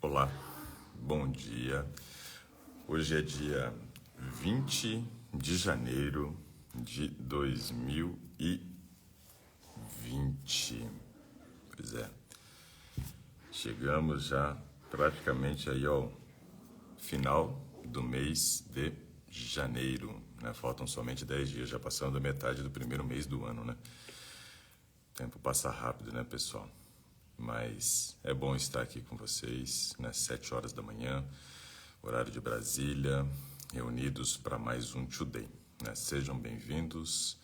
Olá, bom dia. Hoje é dia 20 de janeiro de 2020. Pois é, chegamos já praticamente aí ao final do mês de janeiro, né? Faltam somente 10 dias, já passando a metade do primeiro mês do ano, né? O tempo passa rápido, né, pessoal? Mas é bom estar aqui com vocês, né? 7 horas da manhã, horário de Brasília, reunidos para mais um Today, né? Sejam bem-vindos.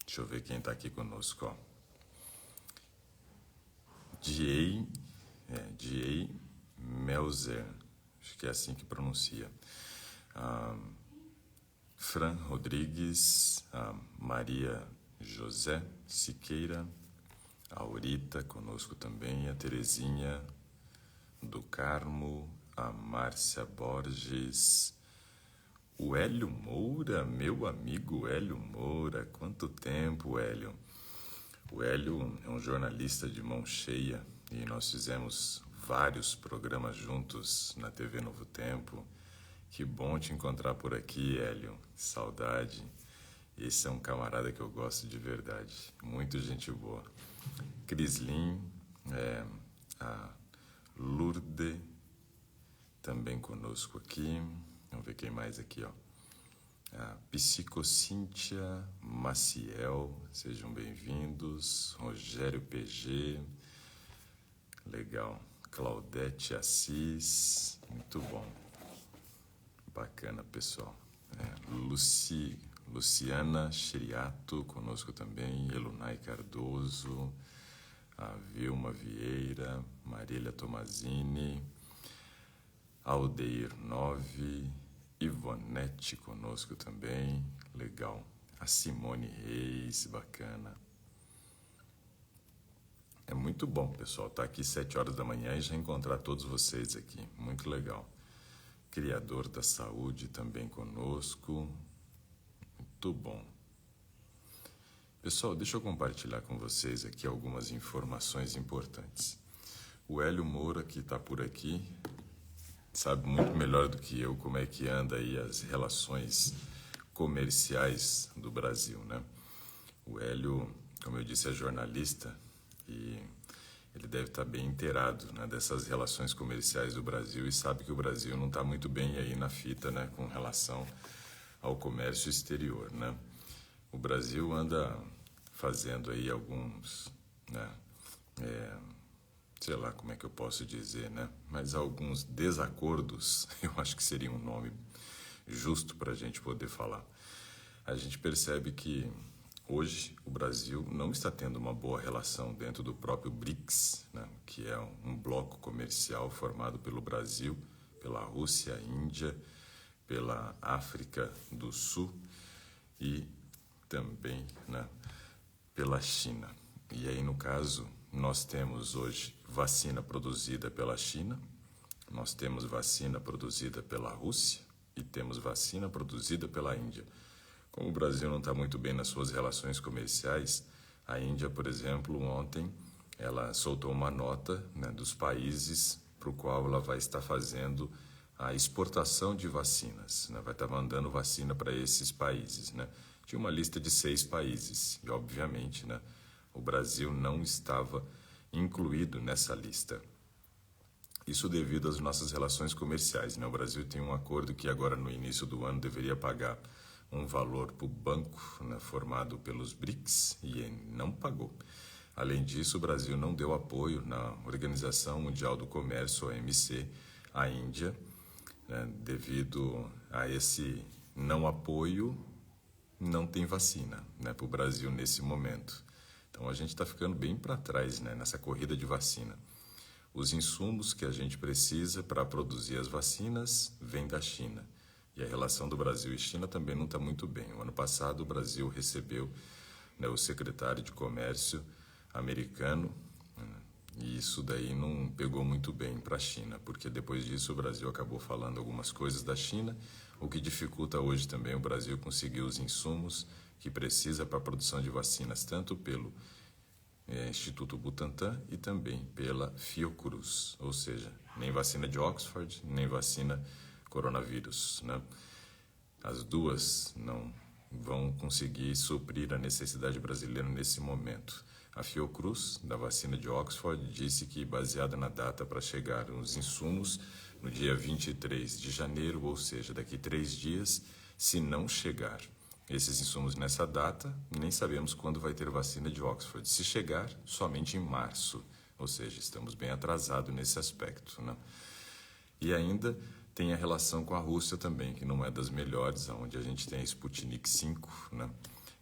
Deixa eu ver quem está aqui conosco, ó. D.A. Melzer, acho que é assim que pronuncia. Fran Rodrigues, Maria José Siqueira, a Aurita conosco também, a Terezinha do Carmo, a Márcia Borges, o Hélio Moura, meu amigo Hélio Moura, quanto tempo, Hélio. O Hélio é um jornalista de mão cheia e nós fizemos vários programas juntos na TV Novo Tempo. Que bom te encontrar por aqui, Hélio, saudade. Esse é um camarada que eu gosto de verdade, muito gente boa. Crislin, a Lourdes, também conosco aqui. Vamos ver quem mais aqui, ó. A Psicocíntia Maciel, sejam bem-vindos. Rogério PG, legal. Claudete Assis, muito bom. Bacana, pessoal. Luciana Chiriato conosco também, Elunay Cardoso, a Vilma Vieira, Marília Tomazini, Aldeir 9, Ivonete conosco também, legal. A Simone Reis, bacana. É muito bom, pessoal, estar aqui 7 horas da manhã e já encontrar todos vocês aqui, muito legal. Criador da Saúde também conosco, muito bom. Pessoal, deixa eu compartilhar com vocês aqui algumas informações importantes. O Hélio Moura, que está por aqui, sabe muito melhor do que eu como é que anda aí as relações comerciais do Brasil, né? O Hélio, como eu disse, é jornalista e ele deve estar bem inteirado, né, dessas relações comerciais do Brasil e sabe que o Brasil não está muito bem aí na fita, né, com relação ao comércio exterior, né? O Brasil anda fazendo aí alguns, né, sei lá como é que eu posso dizer, né, mas alguns desacordos, eu acho que seria um nome justo para a gente poder falar. A gente percebe que hoje o Brasil não está tendo uma boa relação dentro do próprio BRICS, né, que é um bloco comercial formado pelo Brasil, pela Rússia, Índia, pela África do Sul e também, né, pela China. E aí, no caso, nós temos hoje vacina produzida pela China, nós temos vacina produzida pela Rússia e temos vacina produzida pela Índia. Como o Brasil não está muito bem nas suas relações comerciais, a Índia, por exemplo, ontem, ela soltou uma nota, né, dos países para o qual ela vai estar fazendo a exportação de vacinas, né, vai estar mandando vacina para esses países, né? Tinha uma lista de 6 países e, obviamente, né, o Brasil não estava incluído nessa lista. Isso devido às nossas relações comerciais, né? O Brasil tem um acordo que agora no início do ano deveria pagar um valor para o banco, né, formado pelos BRICS e não pagou. Além disso, o Brasil não deu apoio na Organização Mundial do Comércio, OMC, à Índia, né, devido a esse não apoio, não tem vacina, né, para o Brasil nesse momento. Então a gente está ficando bem para trás, né, nessa corrida de vacina. Os insumos que a gente precisa para produzir as vacinas vêm da China. E a relação do Brasil e China também não está muito bem. O ano passado o Brasil recebeu, né, o secretário de Comércio americano, né, e isso daí não pegou muito bem para a China, porque depois disso o Brasil acabou falando algumas coisas da China, o que dificulta hoje também o Brasil conseguir os insumos que precisa para a produção de vacinas, tanto pelo Instituto Butantan e também pela Fiocruz, ou seja, nem vacina de Oxford, nem vacina coronavírus, né? As duas não vão conseguir suprir a necessidade brasileira nesse momento. A Fiocruz, da vacina de Oxford, disse que, baseada na data para chegar os insumos, no dia 23 de janeiro, ou seja, daqui 3 dias, se não chegar esses insumos nessa data, nem sabemos quando vai ter vacina de Oxford. Se chegar, somente em março, ou seja, estamos bem atrasados nesse aspecto, né? E ainda tem a relação com a Rússia também, que não é das melhores, onde a gente tem a Sputnik 5, né?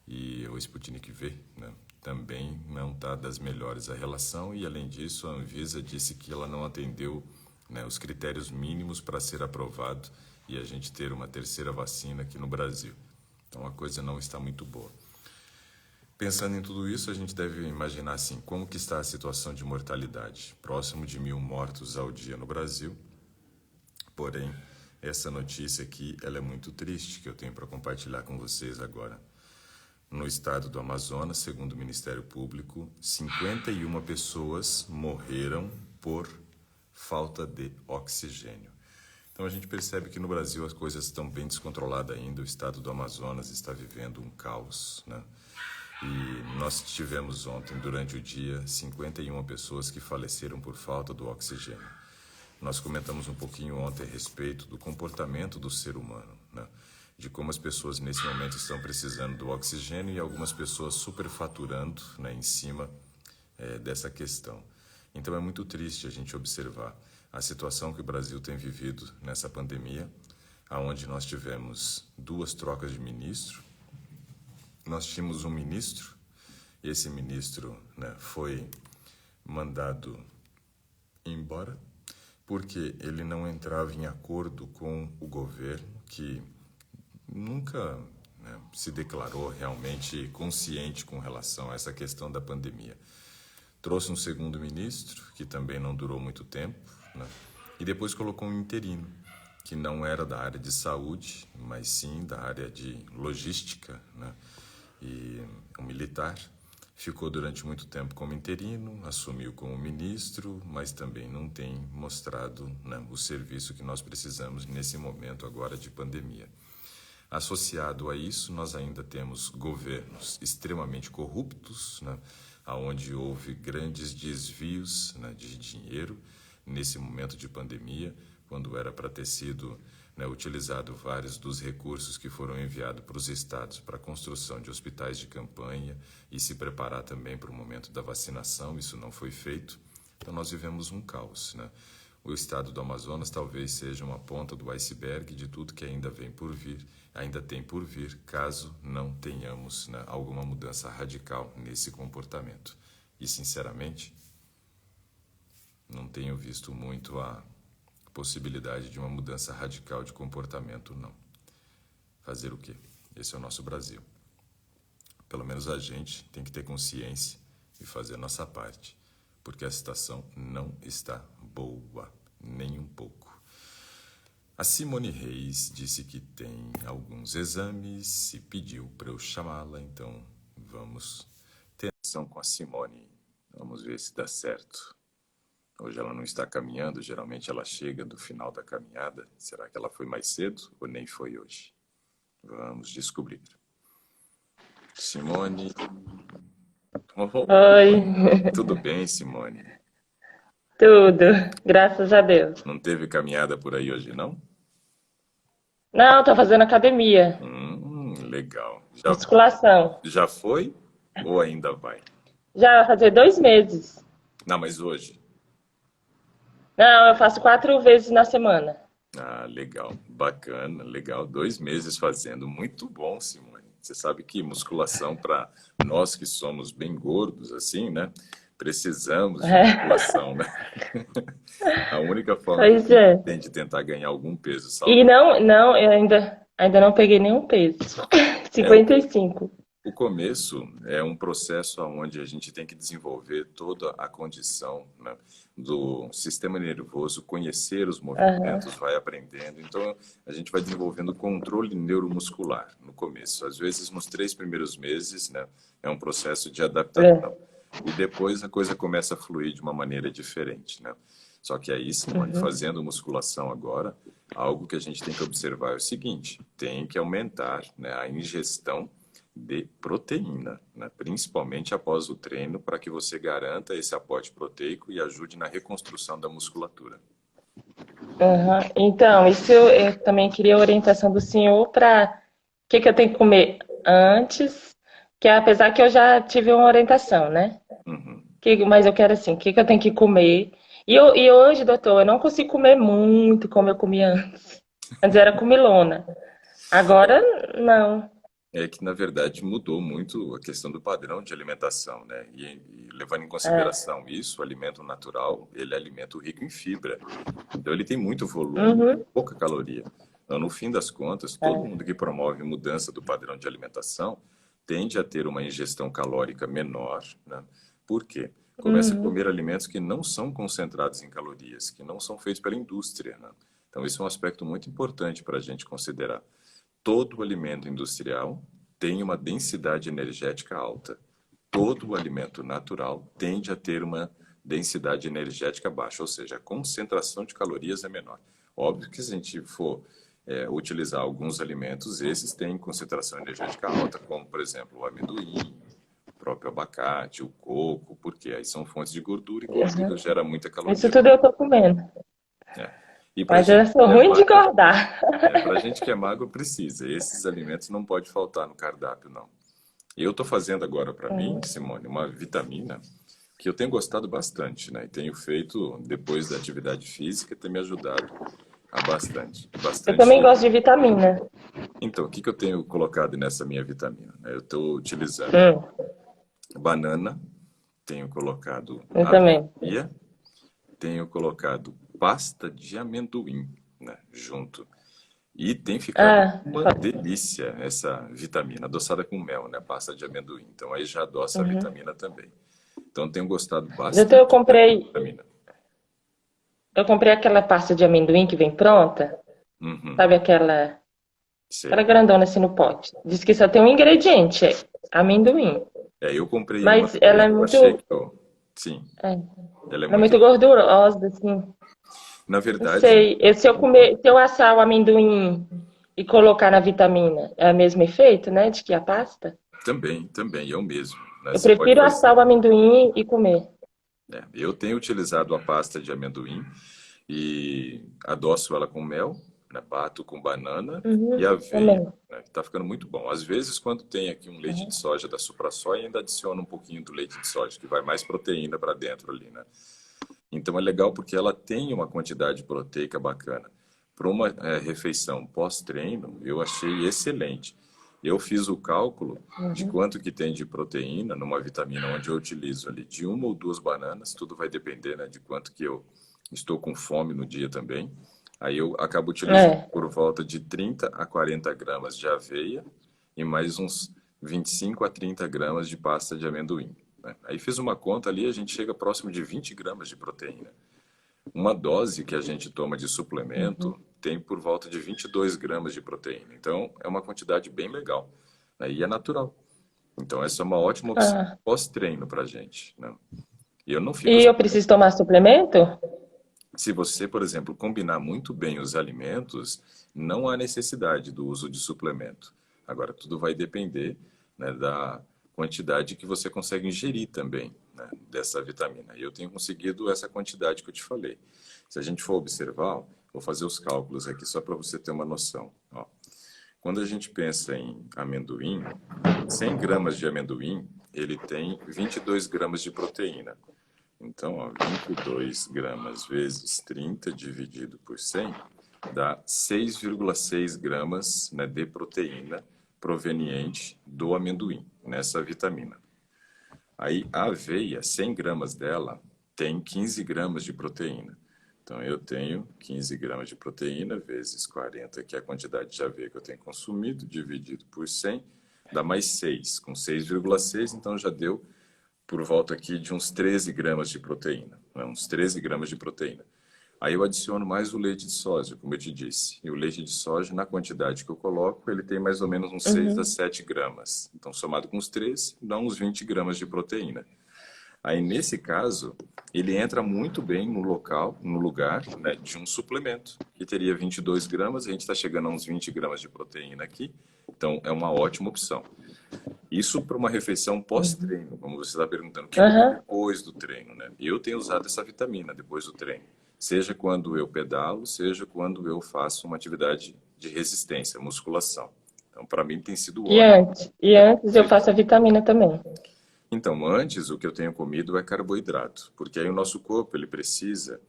E o Sputnik V, né? Também não está das melhores a relação, e além disso a Anvisa disse que ela não atendeu, né, os critérios mínimos para ser aprovado e a gente ter uma terceira vacina aqui no Brasil. Então a coisa não está muito boa. Pensando em tudo isso, a gente deve imaginar assim, como que está a situação de mortalidade? Próximo de 1.000 mortos ao dia no Brasil. Porém, essa notícia aqui, ela é muito triste, que eu tenho para compartilhar com vocês agora. No estado do Amazonas, segundo o Ministério Público, 51 pessoas morreram por falta de oxigênio. Então a gente percebe que no Brasil as coisas estão bem descontroladas ainda, o estado do Amazonas está vivendo um caos, né? E nós tivemos ontem, durante o dia, 51 pessoas que faleceram por falta do oxigênio. Nós comentamos um pouquinho ontem a respeito do comportamento do ser humano, né? De como as pessoas nesse momento estão precisando do oxigênio e algumas pessoas superfaturando, né, em cima dessa questão. Então é muito triste a gente observar a situação que o Brasil tem vivido nessa pandemia, onde nós tivemos 2 trocas de ministro. Nós tínhamos um ministro, esse ministro, né, foi mandado embora porque ele não entrava em acordo com o governo, que nunca, né, se declarou realmente consciente com relação a essa questão da pandemia. Trouxe um segundo ministro, que também não durou muito tempo, né? E depois colocou um interino, que não era da área de saúde, mas sim da área de logística, né? E um militar. Ficou durante muito tempo como interino, assumiu como ministro, mas também não tem mostrado, né, o serviço que nós precisamos nesse momento agora de pandemia. Associado a isso, nós ainda temos governos extremamente corruptos, né, onde houve grandes desvios, né, de dinheiro nesse momento de pandemia, quando era para ter sido, né, utilizado vários dos recursos que foram enviados para os estados para a construção de hospitais de campanha e se preparar também para o momento da vacinação. Isso não foi feito. Então nós vivemos um caos, né? O estado do Amazonas talvez seja uma ponta do iceberg de tudo que ainda vem por vir, ainda tem por vir, caso não tenhamos, né, alguma mudança radical nesse comportamento. E, sinceramente, não tenho visto muito a possibilidade de uma mudança radical de comportamento, não. Fazer o quê? Esse é o nosso Brasil. Pelo menos a gente tem que ter consciência e fazer a nossa parte, porque a situação não está boa, nem um pouco. A Simone Reis disse que tem alguns exames e pediu para eu chamá-la, então vamos ter atenção com a Simone. Vamos ver se dá certo. Hoje ela não está caminhando, geralmente ela chega do final da caminhada. Será que ela foi mais cedo ou nem foi hoje? Vamos descobrir. Simone. Oi, Tudo bem, Simone? tudo, graças a Deus. Não teve caminhada por aí hoje, não? Não, tô fazendo academia, Legal. musculação. Já foi ou ainda vai? Já vai fazer 2 meses. Não, mas hoje. Não, eu faço 4 vezes na semana. Ah, legal, bacana, legal. 2 meses fazendo, muito bom, Simone. Você sabe que musculação para nós que somos bem gordos, assim, né? Precisamos de musculação, né? A única forma que a Pois gente é. tem de tentar ganhar algum peso E saudável não, eu ainda não peguei nenhum peso. é o, 55. o começo é um processo onde a gente tem que desenvolver toda a condição, né, do sistema nervoso, conhecer os Aham, movimentos, vai aprendendo. Então, a gente vai desenvolvendo controle neuromuscular no começo. Às vezes, nos 3 primeiros meses, né, é um processo de é. adaptação. E depois a coisa começa a fluir de uma maneira diferente, né? Só que aí, Simone, fazendo musculação agora, algo que a gente tem que observar é o seguinte: tem que aumentar, né, a ingestão de proteína, né, principalmente após o treino, para que você garanta esse aporte proteico e ajude na reconstrução da musculatura. Aham. Então, isso eu também queria a orientação do senhor para o que que eu tenho que comer antes, que apesar que eu já tive uma orientação, né? Uhum. Mas eu quero assim, o que que eu tenho que comer? E hoje, doutor, eu não consigo comer muito como eu comia antes. Antes era comilona. Agora, não. É que, na verdade, mudou muito a questão do padrão de alimentação, né? E levando em É. consideração isso, o alimento natural, ele é alimento rico em fibra. Então, ele tem muito volume, Uhum. pouca caloria. Então, no fim das contas, todo É. mundo que promove mudança do padrão de alimentação tende a ter uma ingestão calórica menor, né? Por quê? Começa a Uhum. comer alimentos que não são concentrados em calorias, que não são feitos pela indústria, né? Então, esse é um aspecto muito importante para a gente considerar. Todo alimento industrial tem uma densidade energética alta. Todo alimento natural tende a ter uma densidade energética baixa, ou seja, a concentração de calorias é menor. Óbvio que se a gente for utilizar alguns alimentos, esses têm concentração energética alta, como, por exemplo, o amendoim, o próprio abacate, o coco, porque aí são fontes de gordura e gordura Uhum. gera muita Isso caloria. tudo eu tô comendo. Né? E para Mas gente eu sou que é ruim de magro, engordar. para gente que é magro precisa. Esses alimentos não pode faltar no cardápio, não. Eu estou fazendo agora para mim, Simone, uma vitamina que eu tenho gostado bastante, né? E tenho feito depois da atividade física, tem me ajudado a bastante, Eu também bastante. gosto de vitamina. Então, o que que eu tenho colocado nessa minha vitamina? Eu estou utilizando Hum, banana, tenho colocado eu também. aveia, tenho colocado pasta de amendoim, né, junto. E tem ficado Ah, uma delícia essa vitamina, adoçada com mel, né? Pasta de amendoim. Então aí já adoça a uhum. vitamina também. Então tenho gostado Doutor, bastante dessa vitamina. eu comprei aquela pasta de amendoim que vem pronta. Uhum, Sabe aquela sei. grandona assim no pote. Diz que só tem um ingrediente, é amendoim. Eu comprei uma Mas ela também, é eu achei muito, que, sim, é, ela é ela é muito muito boa. gordurosa, assim. Na Não verdade, sei. Se eu assar o amendoim e colocar na vitamina, é o mesmo efeito, né? De que a pasta? também é o mesmo, né? Eu Você pode prefiro fazer. assar o amendoim e comer. Eu tenho utilizado a pasta de amendoim e adoço ela com mel, né? Bato com banana e Uhum, aveia, também. né? Tá ficando muito bom. Às vezes, quando tem aqui um leite de Uhum. soja da Supra-Soja, ainda adiciono um pouquinho do leite de soja, que vai mais proteína para dentro ali, né? Então é legal porque ela tem uma quantidade proteica bacana. Para uma refeição pós-treino, eu achei excelente. Eu fiz o cálculo de Uhum. quanto que tem de proteína numa vitamina onde eu utilizo ali de uma ou duas bananas, tudo vai depender, né, de quanto que eu estou com fome no dia também. Aí eu acabo utilizando É. por volta de 30 a 40 gramas de aveia e mais uns 25 a 30 gramas de pasta de amendoim, né? Aí fiz uma conta ali, a gente chega próximo de 20 gramas de proteína. Uma dose que a gente toma de Uhum. suplemento tem por volta de 22 gramas de proteína. Então, é uma quantidade bem legal, né? E é natural. Então, essa é uma ótima opção Ah. pós-treino para a gente, né? E eu não fico. E eu preciso tomar suplemento? Se você, por exemplo, combinar muito bem os alimentos, não há necessidade do uso de suplemento. Agora, tudo vai depender, né, da quantidade que você consegue ingerir também, né, dessa vitamina. E eu tenho conseguido essa quantidade que eu te falei. Se a gente for observar, vou fazer os cálculos aqui só para você ter uma noção. Ó, quando a gente pensa em amendoim, 100 gramas de amendoim, ele tem 22 gramas de proteína. Então, ó, 22 gramas vezes 30 dividido por 100 dá 6,6 gramas, né, de proteína proveniente do amendoim, nessa vitamina. Aí a aveia, 100 gramas dela, tem 15 gramas de proteína. Então eu tenho 15 gramas de proteína vezes 40, que é a quantidade de aveia que eu tenho consumido, dividido por 100, dá mais 6. Com 6,6, então já deu por volta aqui de uns 13 gramas de proteína, né? Uns 13 gramas de proteína. Aí eu adiciono mais o leite de soja, como eu te disse. E o leite de soja, na quantidade que eu coloco, ele tem mais ou menos uns 6 a Uhum. 7 gramas. Então, somado com os 13, dá uns 20 gramas de proteína. Aí, nesse caso, ele entra muito bem no local, no lugar, né, de um suplemento, que teria 22 gramas, a gente está chegando a uns 20 gramas de proteína aqui, então é uma ótima opção. Isso para uma refeição Uhum. pós-treino, como você está perguntando, o que eu como Aham. depois do treino, né? Eu tenho usado essa vitamina depois do treino, seja quando eu pedalo, seja quando eu faço uma atividade de resistência, musculação. Então, para mim tem sido E ótimo. antes? E antes eu faço a vitamina também. Então, antes o que eu tenho comido é carboidrato, porque aí o nosso corpo ele precisa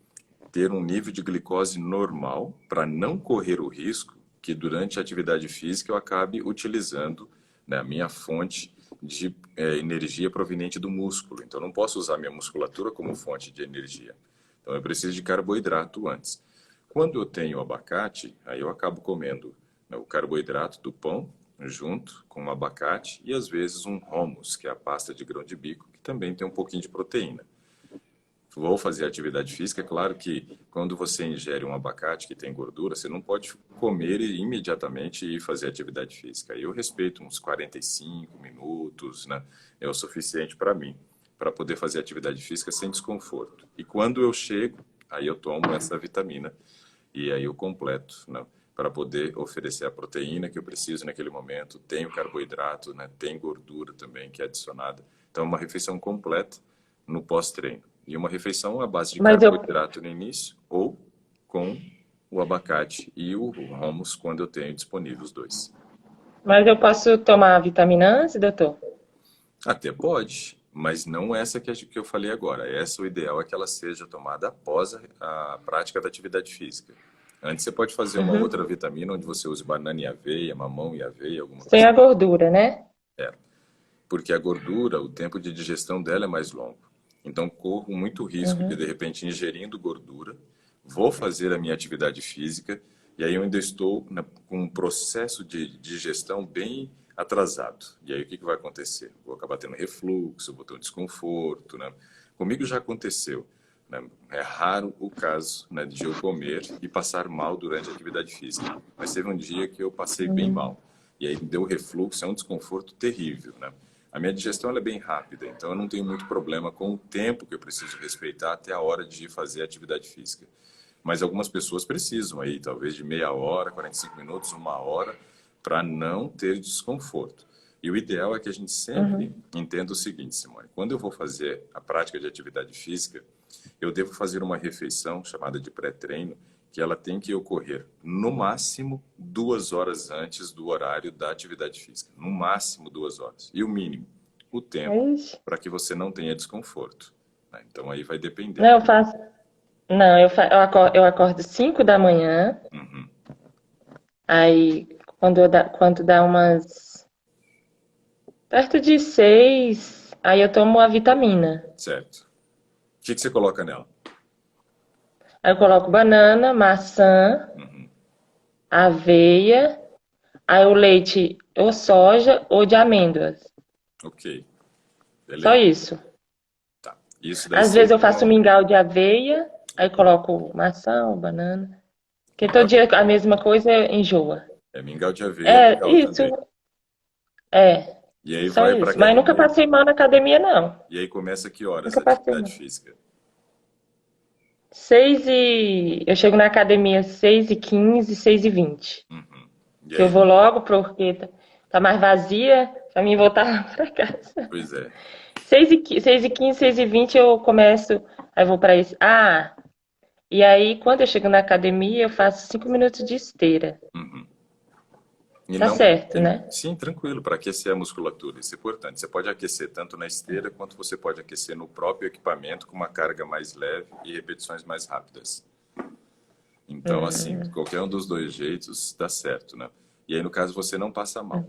ter um nível de glicose normal para não correr o risco que durante a atividade física eu acabe utilizando, né, a minha fonte de energia proveniente do músculo. Então, eu não posso usar minha musculatura como fonte de energia. Então, eu preciso de carboidrato antes. Quando eu tenho abacate, aí eu acabo comendo, né, o carboidrato do pão junto com o abacate e às vezes um hummus, que é a pasta de grão de bico, que também tem um pouquinho de proteína. Vou fazer atividade física, é claro que quando você ingere um abacate que tem gordura, você não pode comer imediatamente e fazer atividade física. Eu respeito uns 45 minutos, né? É o suficiente para mim, para poder fazer atividade física sem desconforto. E quando eu chego, aí eu tomo essa vitamina e aí eu completo, né? Para poder oferecer a proteína que eu preciso naquele momento, tem o carboidrato, né? Tem gordura também que é adicionada. Então, é uma refeição completa no pós-treino. E uma refeição à base de Mas eu, carboidrato no início ou com o abacate e o hummus quando eu tenho disponível os dois. mas eu posso tomar a vitamina antes, doutor? Até pode, mas não essa que eu falei agora. Essa, o ideal é que ela seja tomada após a prática da atividade física. Antes você pode fazer uma Uhum. outra vitamina onde você use banana e aveia, mamão e aveia, alguma Sem coisa. a gordura, né? É, porque a gordura, o tempo de digestão dela é mais longo. Então, corro muito risco de repente, ingerindo gordura, vou fazer a minha atividade física e aí eu ainda estou com um processo de digestão bem atrasado. E aí, o que vai acontecer? Vou acabar tendo refluxo, vou ter um desconforto, né? Comigo já aconteceu, né? É raro o caso, né, de eu comer e passar mal durante a atividade física. Mas teve um dia que eu passei bem mal. E aí me deu refluxo, é um desconforto terrível, né? A minha digestão ela é bem rápida, então eu não tenho muito problema com o tempo que eu preciso respeitar até a hora de fazer atividade física. Mas algumas pessoas precisam aí, talvez de meia hora, 45 minutos, uma hora, para não ter desconforto. E o ideal é que a gente sempre Uhum. entenda o seguinte, Simone: quando eu vou fazer a prática de atividade física, eu devo fazer uma refeição chamada de pré-treino, que ela tem que ocorrer no máximo 2 horas antes do horário da atividade física. No máximo 2 horas. E o mínimo, o tempo, Ixi. para que você não tenha desconforto, né? Então aí vai Não, depender. eu faço. Não, eu acordo 5 da manhã, Uhum, aí quando dá umas perto de 6, aí eu tomo a vitamina. certo. O que você coloca nela? Aí eu coloco banana, maçã, Uhum, aveia, aí o leite ou soja ou de amêndoas. ok, Só beleza. isso. Tá. Isso daí Às vezes eu seria faço mingau de aveia, aí coloco maçã ou banana. Porque todo mingau de dia a aveia. mesma coisa enjoa. Mingau de aveia é É, legal isso, também. é, E aí só vai para isso. Mas nunca academia. passei mal na academia, não. E aí começa que horas Nunca a passei atividade mal. física? 6 e... Eu chego na academia 6h15, 6h20. Uhum. E Que eu aí, vou logo porque tá mais vazia, pra mim voltar pra casa. pois é. 6h15, 6h20 eu começo, aí eu vou pra isso. Ah, e aí quando eu chego na academia eu faço 5 minutos de esteira. Uhum. E Tá não, certo, né? sim, tranquilo, para aquecer a musculatura, isso é importante. Você pode aquecer tanto na esteira quanto você pode aquecer no próprio equipamento com uma carga mais leve e repetições mais rápidas. Então, assim, qualquer um dos dois jeitos dá certo, né? E aí, no caso, você não passa mal,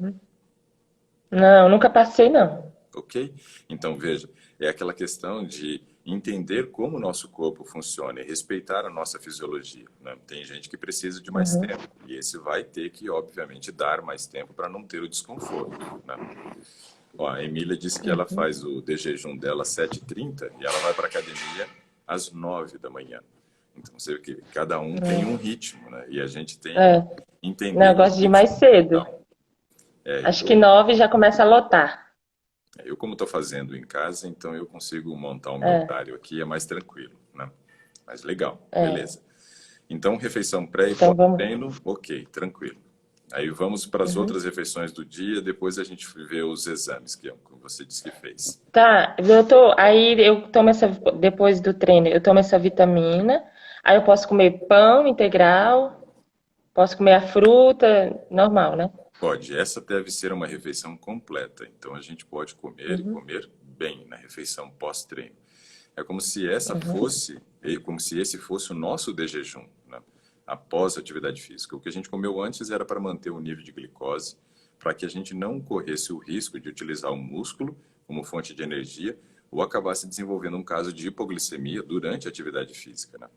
Não, nunca passei, não. ok? Então, veja, é aquela questão de entender como o nosso corpo funciona e respeitar a nossa fisiologia, né? Tem gente que precisa de mais tempo e esse vai ter que, obviamente, dar mais tempo para não ter o desconforto, né? Ó, a Emília disse que ela faz o de jejum dela às 7h30 e ela vai para a academia às 9 da manhã. Então, você vê que cada um tem um ritmo, né? E a gente tem que É, não, eu entender o gosto de ir mais ritmo de cada cedo. um. Acho que 9 já começa a lotar. Eu, como estou fazendo em casa, então eu consigo montar o meu É, horário aqui, é mais tranquilo, né? Mas legal, é. beleza. Então, refeição pré e Então vamos. pós-treino, ok, tranquilo. Aí vamos para as Uhum. outras refeições do dia, depois a gente vê os exames, que é o que você disse que fez. Tá, doutor, aí eu tomo essa, depois do treino, eu tomo essa vitamina, aí eu posso comer pão integral, posso comer a fruta, normal, né? Pode, essa deve ser uma refeição completa, então a gente pode comer e Uhum, comer bem na refeição pós-treino. É como se essa uhum, fosse, como se esse fosse o nosso de jejum, né? Após a atividade física. O que a gente comeu antes era para manter o nível de glicose, para que a gente não corresse o risco de utilizar o músculo como fonte de energia ou acabasse desenvolvendo um caso de hipoglicemia durante a atividade física, né?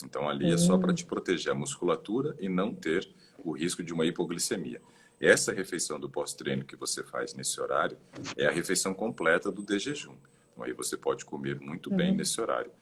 Então ali é só para uhum, te proteger a musculatura e não ter o risco de uma hipoglicemia. Essa refeição do pós-treino que você faz nesse horário é a refeição completa do de jejum. Então aí você pode comer muito bem uhum, nesse horário.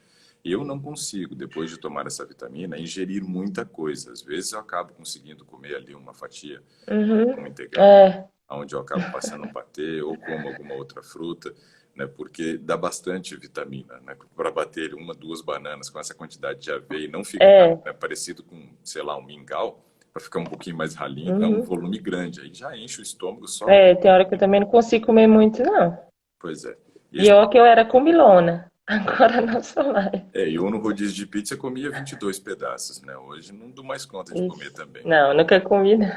Eu não consigo, depois de tomar essa vitamina, ingerir muita coisa. Às vezes eu acabo conseguindo comer ali uma fatia de uhum. pão integral, É, onde eu acabo passando um patê ou como alguma outra fruta, né? Porque dá bastante vitamina, né? Para bater uma, duas bananas com essa quantidade de aveia e não ficar, é, né, parecido com, sei lá, um mingau, para ficar um pouquinho mais ralinho, é um uhum. volume grande. Aí já enche o estômago só. É, tem hora que eu também não consigo comer muito, não. Pois é. E E esse ó que eu era comilona, agora não sou mais. eu no rodízio de pizza comia 22 pedaços, né? Hoje não dou mais conta de comer Ixi, também. não, nunca comi, não.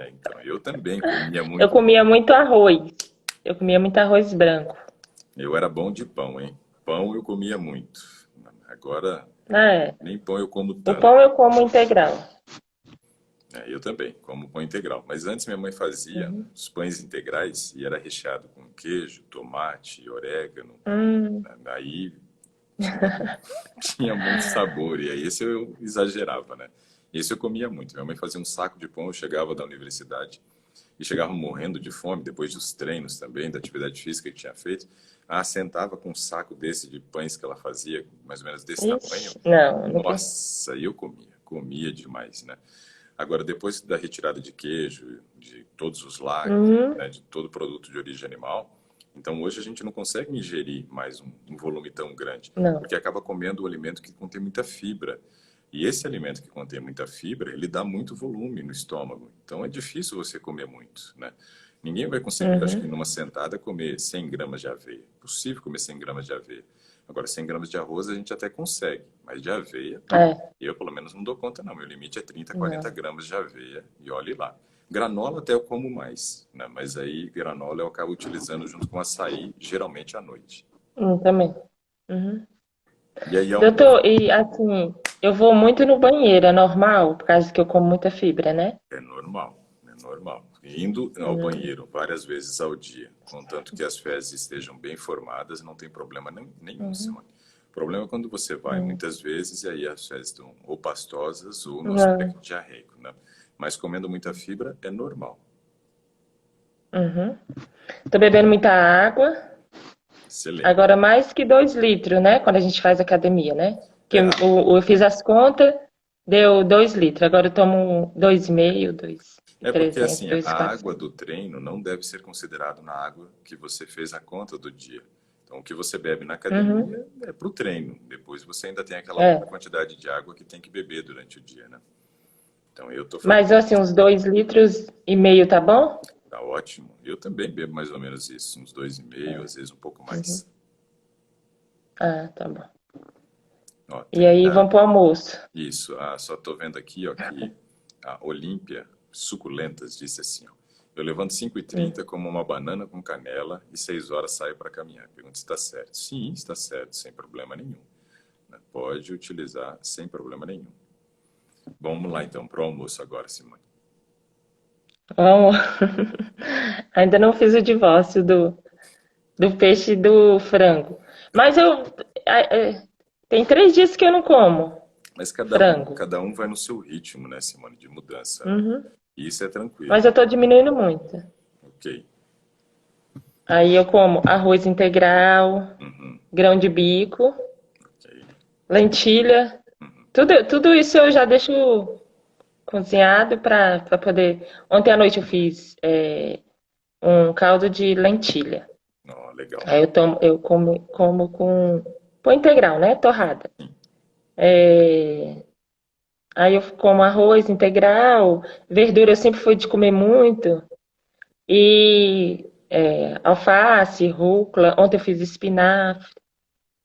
Então, eu também comia Eu muito. comia muito arroz. Eu comia muito arroz branco. Eu era bom de pão, hein? Pão eu comia muito. Agora, Ah, é. nem pão eu como O tanto. pão eu como integral. Eu também, como pão integral. Mas antes minha mãe fazia Uhum. os pães integrais e era recheado com queijo, tomate, orégano. Hum, Aí tinha, tinha muito sabor. E aí esse eu exagerava, né? Esse eu comia muito. Minha mãe fazia um saco de pão, eu chegava da universidade e chegava morrendo de fome, depois dos treinos também, da atividade física que tinha feito. Ah, sentava com um saco desse de pães que ela fazia, mais ou menos desse tamanho. ixi, não, nunca. Nossa, aí eu comia demais, né? Agora, depois da retirada de queijo, de todos os lácteos, Uhum, né, de todo produto de origem animal, então hoje a gente não consegue ingerir mais um volume tão grande, não. porque acaba comendo um alimento que contém muita fibra. E esse alimento que contém muita fibra, ele dá muito volume no estômago. Então é difícil você comer muito, né? Ninguém vai conseguir, acho que Uhum, numa sentada, comer 100 gramas de aveia. É possível comer 100 gramas de aveia. Agora, 100 gramas de arroz a gente até consegue, mas de aveia, é, eu pelo menos não dou conta não. Meu limite é 30, 40 não. gramas de aveia e olhe lá. Granola até eu como mais, né? Mas aí granola eu acabo utilizando junto com açaí, geralmente à noite. Também. Uhum. E aí almoço Doutor, e assim, eu vou muito no banheiro, é normal? Por causa que eu como muita fibra, né? é normal, é normal. Indo ao Hum, banheiro várias vezes ao dia, contanto que as fezes estejam bem formadas, não tem problema nenhum, uhum, Simone. O problema é quando você vai hum. muitas vezes e aí as fezes estão ou pastosas ou no Não. aspecto diarreico, né? Mas comendo muita fibra é normal. Uhum. Tô bebendo muita água. Excelente. Agora mais que 2 litros, né? Quando a gente faz academia, né? Que É, eu fiz as contas, deu 2 litros. Agora eu tomo 2,5, dois e é porque 300, assim, dois e a água 400. do treino não deve ser considerado na água que você fez a conta do dia. Então, o que você bebe na Uhum. academia é para o treino. Depois você ainda tem aquela outra É. quantidade de água que tem que beber durante o dia, né? Então, eu tô fazendo, Mas assim, uns 2,5 litros tá bom? tá ótimo. Eu também bebo mais ou menos isso, uns 2,5, às vezes um pouco Uhum. mais. Ah, tá bom. Ó, E tem aí vamos pro almoço. isso. Ah, só tô vendo aqui, ó, que a Olímpia Suculentas disse assim, ó. Eu levanto 5h30, Hum. como uma banana com canela e 6 horas saio para caminhar. Pergunta se está certo. Sim, está certo, sem problema nenhum, né? Pode utilizar sem problema nenhum. Vamos lá então, para o almoço agora, Simone. Vamos. Ainda não fiz o divórcio do peixe e do frango. Mas tem 3 dias que eu não como Mas frango. cada um vai no seu ritmo, né, Simone, de mudança, né? Uhum. E isso é tranquilo. Mas eu tô diminuindo muito. Ok. Aí eu como arroz integral, Uhum. grão de bico, Ok. lentilha. Uhum. Tudo isso eu já deixo cozinhado para poder. Ontem à noite eu fiz um caldo de lentilha. legal. Aí eu como com pão integral, né? Torrada. Sim. Aí eu como arroz integral, verdura eu sempre fui de comer muito. E alface, rúcula. Ontem eu fiz espinafre.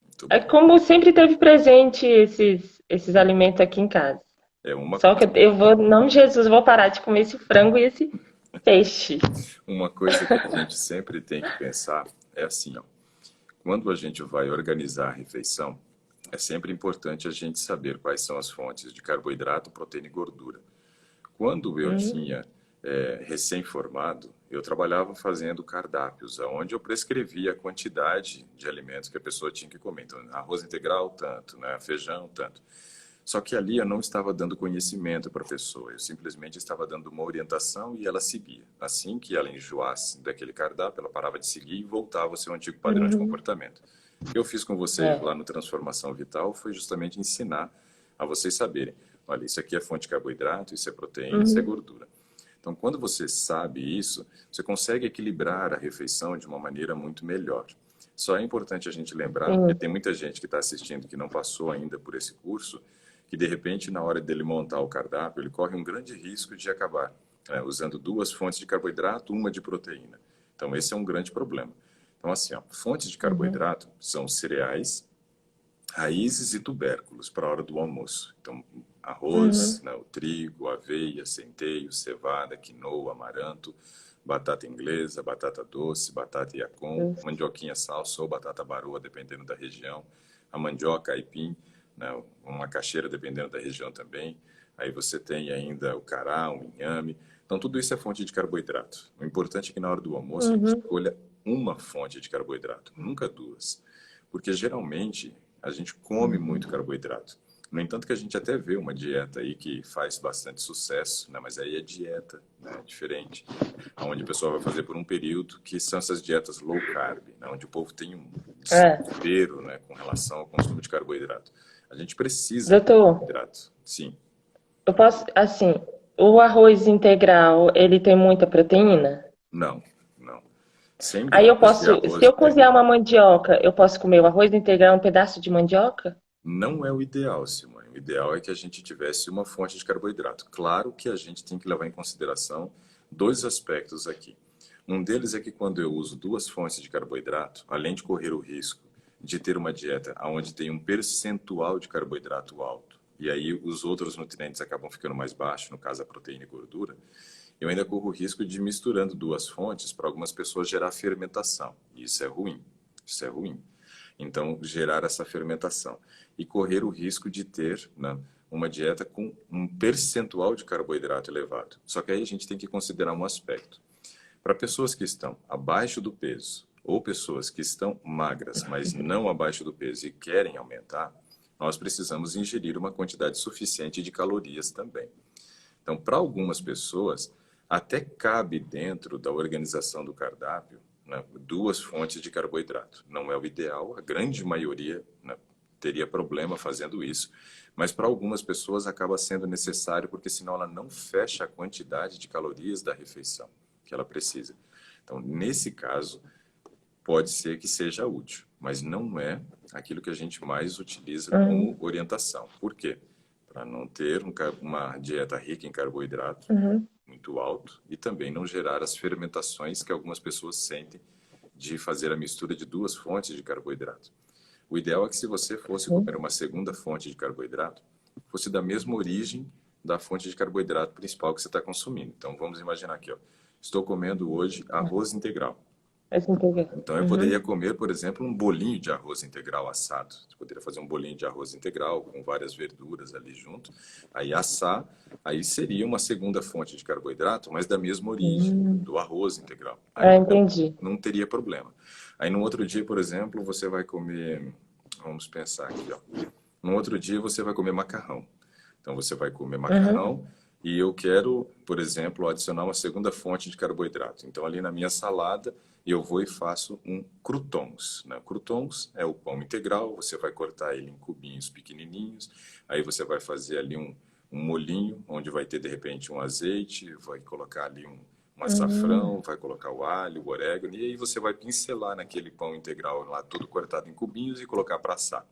Muito É bom. como sempre teve presente esses alimentos aqui em casa. É Só que eu vou, não, Jesus, vou parar de comer esse frango e esse peixe. uma coisa que a gente sempre tem que pensar é assim, ó. Quando a gente vai organizar a refeição, é sempre importante a gente saber quais são as fontes de carboidrato, proteína e gordura. Quando eu Hum, tinha recém-formado, eu trabalhava fazendo cardápios, onde eu prescrevia a quantidade de alimentos que a pessoa tinha que comer. Então, arroz integral, tanto, né? Feijão, tanto. Só que ali eu não estava dando conhecimento para a pessoa, eu simplesmente estava dando uma orientação e ela seguia. Assim que ela enjoasse daquele cardápio, ela parava de seguir e voltava ao seu antigo padrão de uhum, comportamento. O que eu fiz com vocês é, lá no Transformação Vital foi justamente ensinar a vocês saberem, olha, isso aqui é fonte de carboidrato, isso é proteína, isso é uhum, gordura. Então, quando você sabe isso, você consegue equilibrar a refeição de uma maneira muito melhor. Só é importante a gente lembrar, porque sim, tem muita gente que está assistindo que não passou ainda por esse curso, que de repente, na hora dele montar o cardápio, ele corre um grande risco de acabar usando duas fontes de carboidrato, uma de proteína. Então, esse é um grande problema. Então, assim, ó, fontes de uhum, carboidrato são cereais, raízes e tubérculos para a hora do almoço. Então, arroz, uhum, né, o trigo, aveia, centeio, cevada, quinoa, amaranto, batata inglesa, batata doce, batata yacon, isso, mandioquinha salsa ou batata baroa, dependendo da região, a mandioca aipim, né, uma macaxeira, dependendo da região também. Aí você tem ainda o cará, o inhame. Então, tudo isso é fonte de carboidrato. O importante é que na hora do almoço a gente uhum, escolha uma fonte de carboidrato, nunca duas. Porque geralmente a gente come muito carboidrato. No entanto, que a gente até vê uma dieta aí que faz bastante sucesso, né? Mas aí é dieta, né? Diferente, onde o pessoal vai fazer por um período, que são essas dietas low carb, né? Onde o povo tem um é. desespero, né? Com relação ao consumo de carboidrato. A gente precisa de Doutor, carboidrato, sim. eu posso, assim, o arroz integral, ele tem muita proteína? Não, não. 100 Aí eu gramas de posso, se arroz eu cozinhar integral uma mandioca, eu posso comer o arroz integral, um pedaço de mandioca? não é o ideal, Simone. O ideal é que a gente tivesse uma fonte de carboidrato. Claro que a gente tem que levar em consideração dois aspectos aqui. Um deles é que quando eu uso duas fontes de carboidrato, além de correr o risco de ter uma dieta onde tem um percentual de carboidrato alto, e aí os outros nutrientes acabam ficando mais baixos, no caso a proteína e gordura, eu ainda corro o risco de, misturando duas fontes, para algumas pessoas gerar fermentação. E isso é ruim. Isso é ruim. Então, gerar essa fermentação. E correr o risco de ter, né, uma dieta com um percentual de carboidrato elevado. Só que aí a gente tem que considerar um aspecto. Para pessoas que estão abaixo do peso ou pessoas que estão magras, mas não abaixo do peso e querem aumentar, nós precisamos ingerir uma quantidade suficiente de calorias também. Então, para algumas pessoas, até cabe dentro da organização do cardápio, né, duas fontes de carboidrato. Não é o ideal, a grande maioria, né, teria problema fazendo isso, mas para algumas pessoas acaba sendo necessário, porque senão ela não fecha a quantidade de calorias da refeição que ela precisa. Então, nesse caso, pode ser que seja útil, mas não é aquilo que a gente mais utiliza como Uhum, orientação. Por quê? Para não ter uma dieta rica em carboidrato uhum, muito alto e também não gerar as fermentações que algumas pessoas sentem de fazer a mistura de duas fontes de carboidrato. O ideal é que se você fosse comer uhum. uma segunda fonte de carboidrato, fosse da mesma origem da fonte de carboidrato principal que você está consumindo. Então vamos imaginar aqui, ó. Estou comendo hoje arroz integral. Arroz integral. Então, eu poderia Uhum, comer, por exemplo, um bolinho de arroz integral assado. Eu poderia fazer um bolinho de arroz integral com várias verduras ali junto. Aí assar, aí seria uma segunda fonte de carboidrato, mas da mesma origem, uhum. do arroz integral. Aí Ah, não, entendi. não teria problema. Aí no outro dia, por exemplo, você vai comer, vamos pensar aqui, ó. No outro dia você vai comer macarrão. Então você vai comer Uhum, macarrão e eu quero, por exemplo, adicionar uma segunda fonte de carboidrato. Então ali na minha salada eu vou e faço um croutons, né? Croutons é o pão integral, você vai cortar ele em cubinhos pequenininhos, aí você vai fazer ali um molhinho, onde vai ter de repente um azeite, vai colocar ali um Hum, açafrão, vai colocar o alho, o orégano, e aí você vai pincelar naquele pão integral lá, todo cortado em cubinhos e colocar para assar.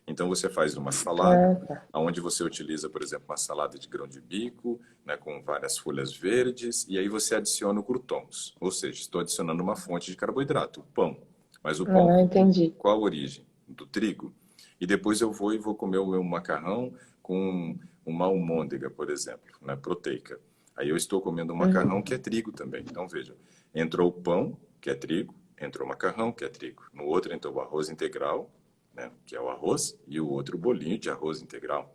Então você faz uma salada, tá. onde você utiliza, por exemplo, uma salada de grão de bico, né, com várias folhas verdes, e aí você adiciona o croutons. Ou seja, estou adicionando uma fonte de carboidrato, o pão. Mas o pão, Ah, entendi. qual a origem? Do trigo. E depois eu vou e vou comer o meu macarrão com uma almôndega, por exemplo, né, proteica. Aí eu estou comendo um macarrão Uhum. que é trigo também. Então veja, entrou o pão, que é trigo, entrou o macarrão, que é trigo. No outro entrou o arroz integral, né, que é o arroz, e o outro bolinho de arroz integral.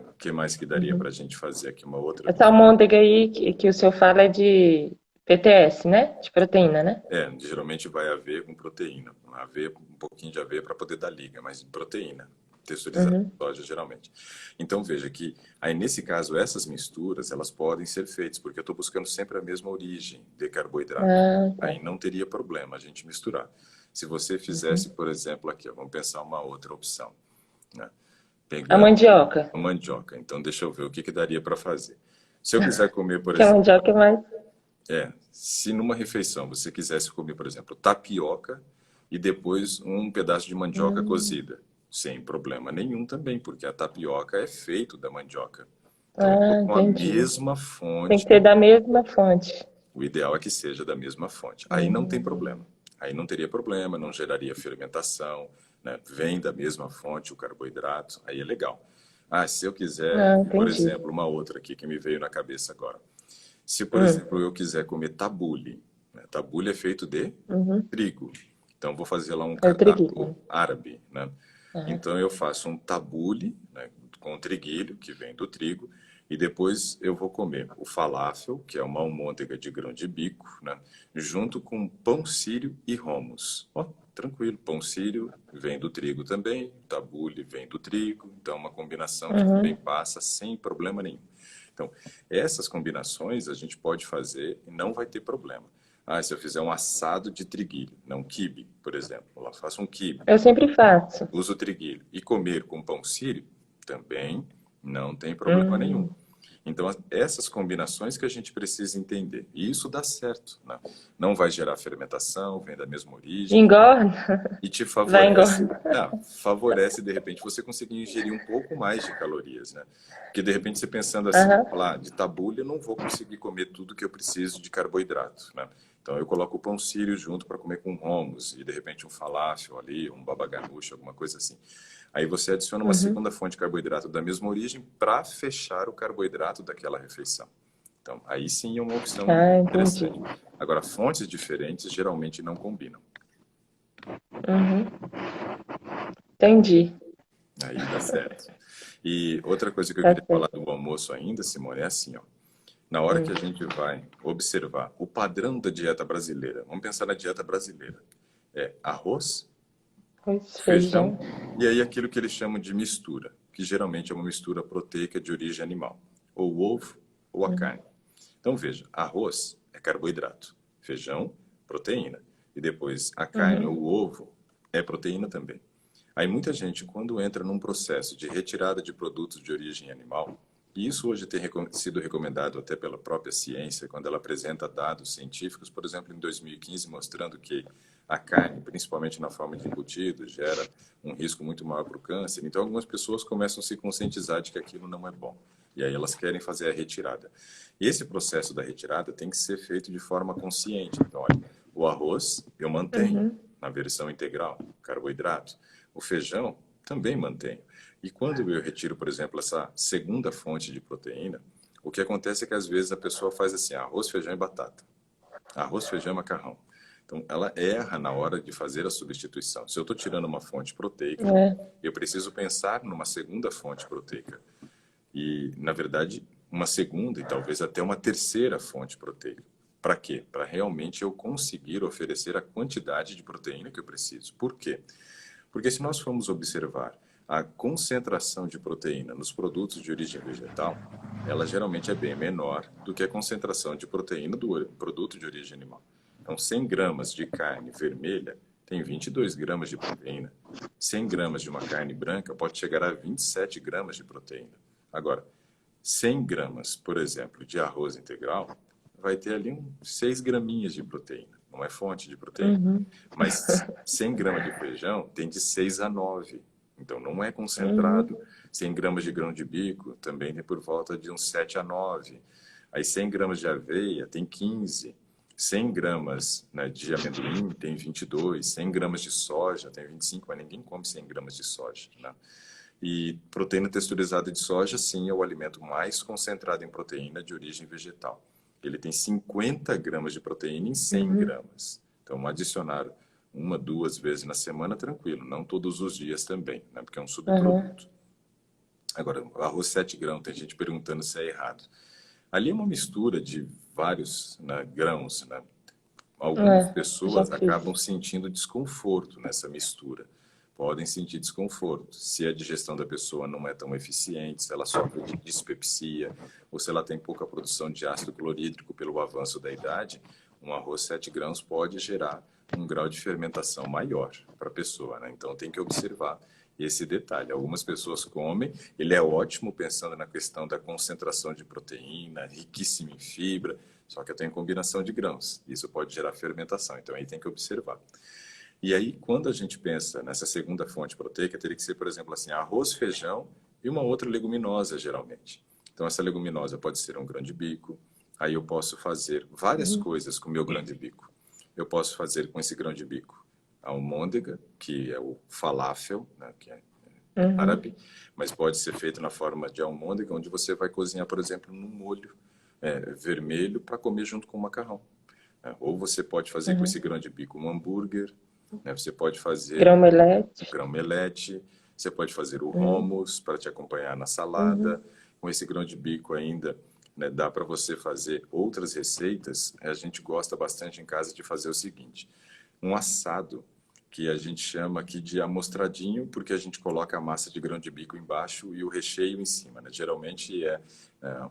O que mais que daria para a Uhum. gente fazer aqui? Uma outra. Essa almôndega aí que o senhor fala é de PTS, né? De proteína, né? Geralmente vai haver com proteína. Haver um pouquinho de aveia para poder dar liga, mas proteína. Texturizada Uhum. de soja, geralmente. Então, veja que, aí nesse caso, essas misturas, elas podem ser feitas, porque eu estou buscando sempre a mesma origem de carboidrato. Ah, Aí tá. não teria problema a gente misturar. Se você fizesse, Uhum. por exemplo, aqui, ó, vamos pensar uma outra opção, né? A Pegando mandioca. a mandioca. Então, deixa eu ver o que que daria para fazer. Se eu quiser comer, por Que a exemplo, mandioca é mais. se numa refeição você quisesse comer, por exemplo, tapioca e depois um pedaço de mandioca Hum. cozida, sem problema nenhum também, porque a tapioca é feito da mandioca. Então, eu estou Ah, com a entendi. mesma Tem fonte. que ser da mesma fonte. O ideal é que seja da mesma fonte. Aí não tem problema. Hum. Aí não teria problema, não geraria fermentação, né? Vem da mesma fonte o carboidrato, aí é legal. Ah, se eu quiser, Ah, por entendi. exemplo, uma outra aqui que me veio na cabeça agora. Se, por Hum. exemplo, eu quiser comer tabule, né? Tabule é feito de Uhum. trigo. Então, vou fazer lá um É o triguinho. cardápio árabe, né? Aham. Então, eu faço um tabule, né, com triguilho, que vem do trigo, e depois eu vou comer o falafel, que é uma almôndega de grão de bico, né, junto com pão sírio e hummus. Ó, tranquilo, pão sírio vem do trigo também, tabule vem do trigo, então é uma combinação que também Uhum. passa sem problema nenhum. Então, essas combinações a gente pode fazer e não vai ter problema. Ah, se eu fizer um assado de triguilho, não quibe, por exemplo, eu faço um quibe, Eu sempre faço. uso triguilho e comer com pão sírio, também não tem problema nenhum. Hum. Então, essas combinações que a gente precisa entender. E isso dá certo, né? Não vai gerar fermentação, vem da mesma origem Engorda? e te Vai favorece, engordar. favorece de repente você conseguir ingerir um pouco mais de calorias, né? Porque de repente você pensando assim, Aham. lá, de tabule eu não vou conseguir comer tudo que eu preciso de carboidrato, né? Então eu coloco o pão sírio junto para comer com hummus e de repente um falafel ali, um baba ganoush, alguma coisa assim. Aí você adiciona uma Uhum. segunda fonte de carboidrato da mesma origem para fechar o carboidrato daquela refeição. Então, aí sim é uma opção Ah, entendi. interessante. Agora, fontes diferentes geralmente não combinam. Uhum. Entendi. Aí dá certo. E outra coisa que eu Tá queria falar certo. do almoço ainda, Simone, é assim, ó. Na hora que Hum. a gente vai observar o padrão da dieta brasileira, vamos pensar na dieta brasileira. É arroz, Arroz, feijão feijão. e aí aquilo que eles chamam de mistura, que geralmente é uma mistura proteica de origem animal, ou o ovo ou a Uhum. carne. Então veja, arroz é carboidrato, feijão, proteína, e depois a carne ou Uhum. o ovo é proteína também. Aí muita gente, quando entra num processo de retirada de produtos de origem animal, e isso hoje tem sido recomendado até pela própria ciência, quando ela apresenta dados científicos, por exemplo, em 2015, mostrando que a carne, principalmente na forma de embutido, gera um risco muito maior para o câncer. Então, algumas pessoas começam a se conscientizar de que aquilo não é bom. E aí elas querem fazer a retirada. E esse processo da retirada tem que ser feito de forma consciente. Então, olha, o arroz eu mantenho Uhum. na versão integral, carboidrato. O feijão também mantenho. E quando eu retiro, por exemplo, essa segunda fonte de proteína, o que acontece é que às vezes a pessoa faz assim, arroz, feijão e batata. Arroz, feijão e macarrão. Então, ela erra na hora de fazer a substituição. Se eu estou tirando uma fonte proteica, É. eu preciso pensar numa segunda fonte proteica. E, na verdade, uma segunda e talvez até uma terceira fonte proteica. Para quê? Para realmente eu conseguir oferecer a quantidade de proteína que eu preciso. Por quê? Porque se nós formos observar a concentração de proteína nos produtos de origem vegetal, ela geralmente é bem menor do que a concentração de proteína do produto de origem animal. Então, 100 gramas de carne vermelha tem 22 gramas de proteína. 100 gramas de uma carne branca pode chegar a 27 gramas de proteína. Agora, 100 gramas, por exemplo, de arroz integral vai ter ali uns 6 graminhas de proteína. Não é fonte de proteína. Uhum. Mas 100 gramas de feijão tem de 6 a 9. Então não é Uhum. concentrado. 100 gramas de grão de bico também tem por volta de uns 7 a 9. Aí 100 gramas de aveia tem 15. 100 gramas, né, de amendoim tem 22. 100 gramas de soja tem 25, mas ninguém come 100 gramas de soja, né? E proteína texturizada de soja, sim, é o alimento mais concentrado em proteína de origem vegetal. Ele tem 50 gramas de proteína em 100 Uhum. gramas. Então, adicionar uma, duas vezes na semana, tranquilo. Não todos os dias também, né? Porque é um Uhum. subproduto. Agora, arroz 7 grãos, tem gente perguntando se é errado. Ali é uma mistura de vários, né, grãos, né? Algumas Já pessoas fiz. acabam sentindo desconforto nessa mistura. Podem sentir desconforto. Se a digestão da pessoa não é tão eficiente, se ela sofre de dispepsia, ou se ela tem pouca produção de ácido clorídrico pelo avanço da idade, um arroz 7 grãos pode gerar um grau de fermentação maior para a pessoa, né? Então tem que observar esse detalhe. Algumas pessoas comem, ele é ótimo pensando na questão da concentração de proteína, riquíssimo em fibra, só que tem combinação de grãos. Isso pode gerar fermentação, então aí tem que observar. E aí, quando a gente pensa nessa segunda fonte proteica, teria que ser, por exemplo, assim, arroz, feijão e uma outra leguminosa, geralmente. Então, essa leguminosa pode ser um grão de bico. Aí eu posso fazer várias Uhum. coisas com o meu grão de bico. Eu posso fazer com esse grão de bico a almôndega, que é o falafel, né, que é Uhum. árabe, mas pode ser feito na forma de almôndega, onde você vai cozinhar, por exemplo, num molho vermelho para comer junto com o macarrão, né? Ou você pode fazer com esse Uhum. grão de bico um hambúrguer, né? Você pode fazer Grão-melete. grão-melete, você pode fazer o Uhum. hummus para te acompanhar na salada. Uhum. Com esse grão de bico ainda, né, dá para você fazer outras receitas. A gente gosta bastante em casa de fazer o seguinte: um assado, que a gente chama aqui de amostradinho, porque a gente coloca a massa de grão de bico embaixo e o recheio em cima, né? Geralmente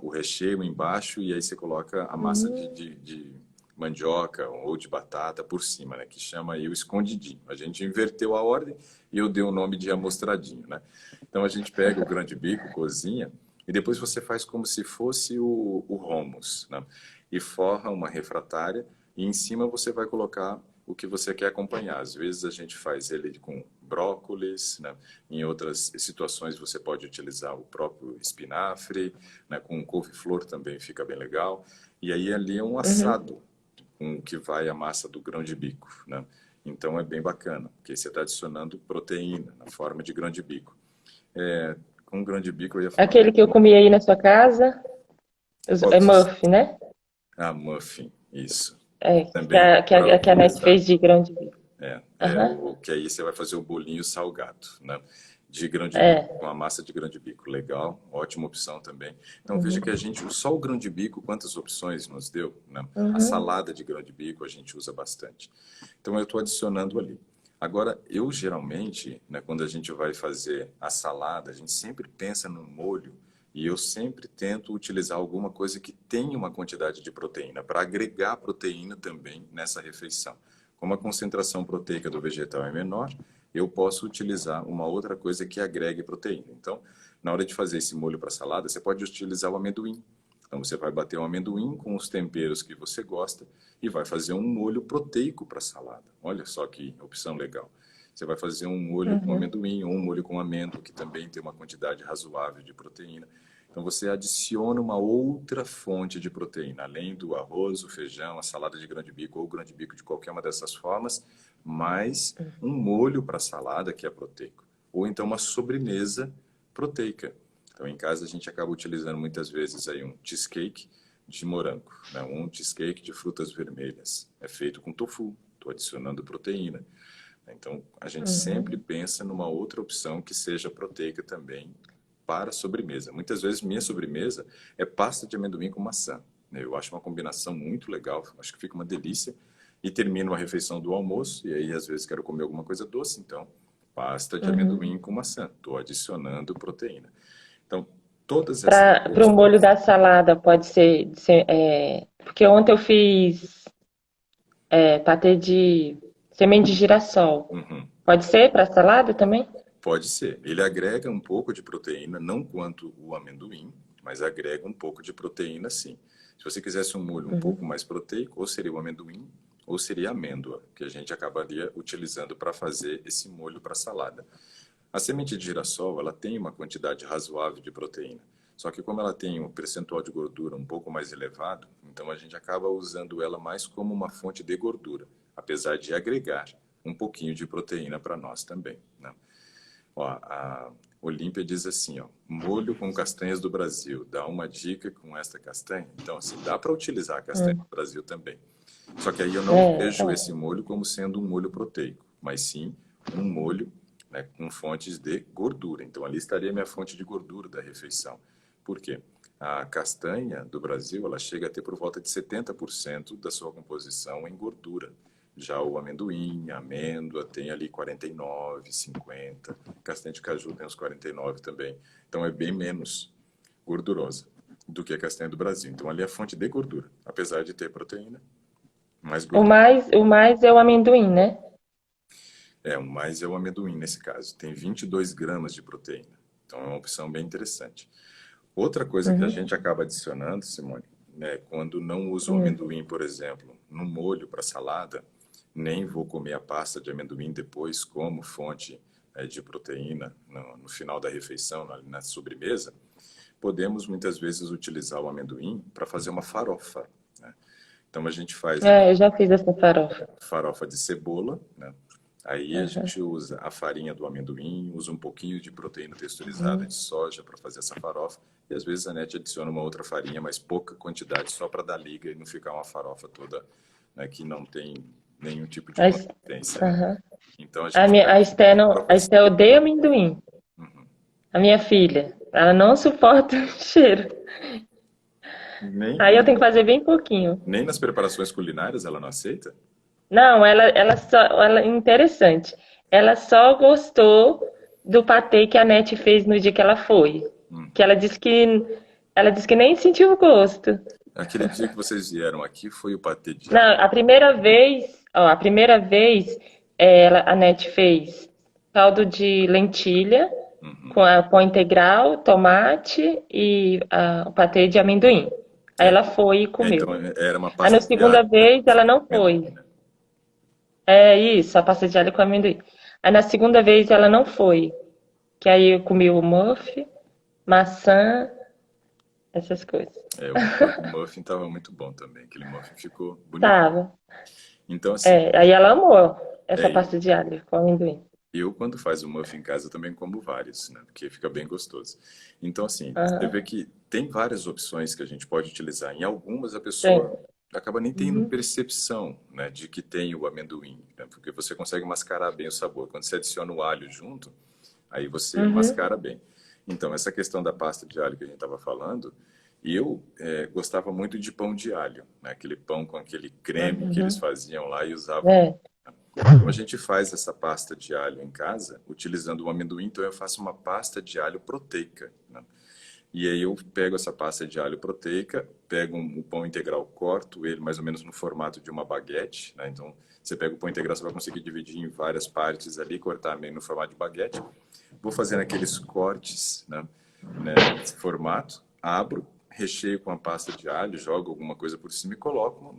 o recheio embaixo e aí você coloca a massa Uhum. de mandioca ou de batata por cima, né? Que chama aí o escondidinho. A gente inverteu a ordem e eu dei o nome de amostradinho, né? Então a gente pega o grão de bico, cozinha e depois você faz como se fosse o hummus, né? E forra uma refratária e em cima você vai colocar o que você quer acompanhar. Às vezes a gente faz ele com brócolis, né? Em outras situações você pode utilizar o próprio espinafre, né? Com couve-flor também fica bem legal. E aí ali é um Uhum. assado com que vai a massa do grão de bico, né? Então é bem bacana, porque você está adicionando proteína na forma de grão de bico. Com grão de bico eu ia falar Aquele que eu comi aí na sua casa, qual é que você... muff, né? muffin, isso. É, Também para que a Net utilizar. fez de grão de bico. É Aham. o que aí você vai fazer o bolinho salgado, né? De grão de bico, É. com a massa de grão de bico. Legal, ótima opção também. Então veja que a Uhum. gente, só o grão de bico, quantas opções nos deu, né? A Uhum. salada de grão de bico a gente usa bastante. Então eu estou adicionando ali. Agora, eu geralmente, né, quando a gente vai fazer a salada, a gente sempre pensa no molho e eu sempre tento utilizar alguma coisa que tenha uma quantidade de proteína, para agregar proteína também nessa refeição. Como a concentração proteica do vegetal é menor, eu posso utilizar uma outra coisa que agregue proteína. Então, na hora de fazer esse molho para salada, você pode utilizar o amendoim. Então, você vai bater o amendoim com os temperos que você gosta e vai fazer um molho proteico para salada. Olha só que opção legal. Você vai fazer um molho com Uhum. amendoim ou um molho com amêndoa, que também tem uma quantidade razoável de proteína. Então você adiciona uma outra fonte de proteína, além do arroz, o feijão, a salada de grão de bico ou grão de bico de qualquer uma dessas formas, mais um molho para salada que é proteico, ou então uma sobremesa proteica. Então em casa a gente acaba utilizando muitas vezes aí um cheesecake de morango, né? Um cheesecake de frutas vermelhas. É feito com tofu, estou adicionando proteína. Então, a gente sempre Uhum. pensa numa outra opção que seja proteica também para a sobremesa. Muitas vezes, minha sobremesa é pasta de amendoim com maçã. Eu acho uma combinação muito legal, acho que fica uma delícia. E termino a refeição do almoço, e aí às vezes quero comer alguma coisa doce, então pasta de amendoim Uhum. com maçã. Estou adicionando proteína. Então, todas essas Para o molho questões. da salada, pode ser, porque ontem eu fiz patê de semente de girassol. Uhum. Pode ser para salada também? Pode ser. Ele agrega um pouco de proteína, não quanto o amendoim, mas agrega um pouco de proteína sim. Se você quisesse um molho um pouco Uhum. mais proteico, ou seria o amendoim, ou seria a amêndoa, que a gente acabaria utilizando para fazer esse molho para salada. A semente de girassol, ela tem uma quantidade razoável de proteína. Só que como ela tem um percentual de gordura um pouco mais elevado, então a gente acaba usando ela mais como uma fonte de gordura, apesar de agregar um pouquinho de proteína para nós também, né? Ó, a Olímpia diz assim, ó, molho com castanhas do Brasil, dá uma dica com esta castanha. Então, assim, dá para utilizar a castanha do Hum. Brasil também. Só que aí eu não É, vejo esse molho como sendo um molho proteico, mas sim um molho, né, com fontes de gordura. Então, ali estaria minha fonte de gordura da refeição. Por quê? A castanha do Brasil, ela chega a ter por volta de 70% da sua composição em gordura. Já o amendoim, a amêndoa tem ali 49, 50. Castanha de caju tem uns 49 também. Então é bem menos gordurosa do que a castanha do Brasil. Então ali é a fonte de gordura, apesar de ter proteína, mais gordura. o mais é o amendoim, né? É, o mais é o amendoim nesse caso. Tem 22 gramas de proteína. Então é uma opção bem interessante. Outra coisa que a Uhum. gente acaba adicionando, Simone, né, quando não uso o Hum. amendoim, por exemplo, no molho para salada, nem vou comer a pasta de amendoim depois como fonte de proteína no final da refeição, na sobremesa, podemos muitas vezes utilizar o amendoim para fazer uma farofa, né? Então a gente faz ali É, eu já fiz essa farofa. farofa de cebola, né? Aí a Aham. gente usa a farinha do amendoim, usa um pouquinho de proteína texturizada de Uhum. soja para fazer essa farofa. E às vezes a NET adiciona uma outra farinha, mas pouca quantidade, só para dar liga e não ficar uma farofa toda, né, que não tem nenhum tipo de A Es- consistência, né? aham. Então a gente A faz Esté, uma não, farofa a de Esté cebola. odeia amendoim. Uhum. A minha filha, ela não suporta o cheiro. Nem, Aí eu tenho que fazer bem pouquinho. nem nas preparações culinárias ela não aceita? Não, interessante. Ela só gostou do patê que a Nete fez no dia que ela foi. Que Uhum. ela disse que nem sentiu o gosto. Aquele dia que vocês vieram aqui foi o patê de alho. Não, a primeira vez a Nete fez caldo de lentilha Uhum. com a pão integral, tomate e o patê de amendoim. Aí É. ela foi e É, comeu. então era uma Aí na pasta de alho, segunda né, vez ela não com amendoim, foi. né? É isso, a pasta de alho com amendoim. Aí na segunda vez ela não foi. Que aí eu comi o muff, maçã, essas coisas. É, o muffin estava muito bom também. Aquele muffin ficou bonito. Tava. Então, assim, É, aí ela amou essa é, pasta de alho com amendoim. eu quando faz o muffin em casa também como vários, né? Porque fica bem gostoso. Então, assim, você Aham, vê que tem várias opções que a gente pode utilizar. Em algumas a tem. pessoa acaba nem tendo Uhum, percepção, né, de que tem o amendoim, né? Porque você consegue mascarar bem o sabor. Quando você adiciona o alho junto, aí você uhum, mascara bem. Então, essa questão da pasta de alho que a gente estava falando, eu gostava muito de pão de alho, né? Aquele pão com aquele creme que eles uhum. faziam lá e usavam. É. Então, a gente faz essa pasta de alho em casa, utilizando o amendoim, então eu faço uma pasta de alho proteica, né? E aí eu pego essa pasta de alho proteica, pego o pão integral, corto ele mais ou menos no formato de uma baguete, né? Então, você pega o pão integral, você vai conseguir dividir em várias partes ali, cortar meio no formato de baguete. Vou fazendo aqueles cortes, né, nesse formato, abro, recheio com a pasta de alho, jogo alguma coisa por cima e coloco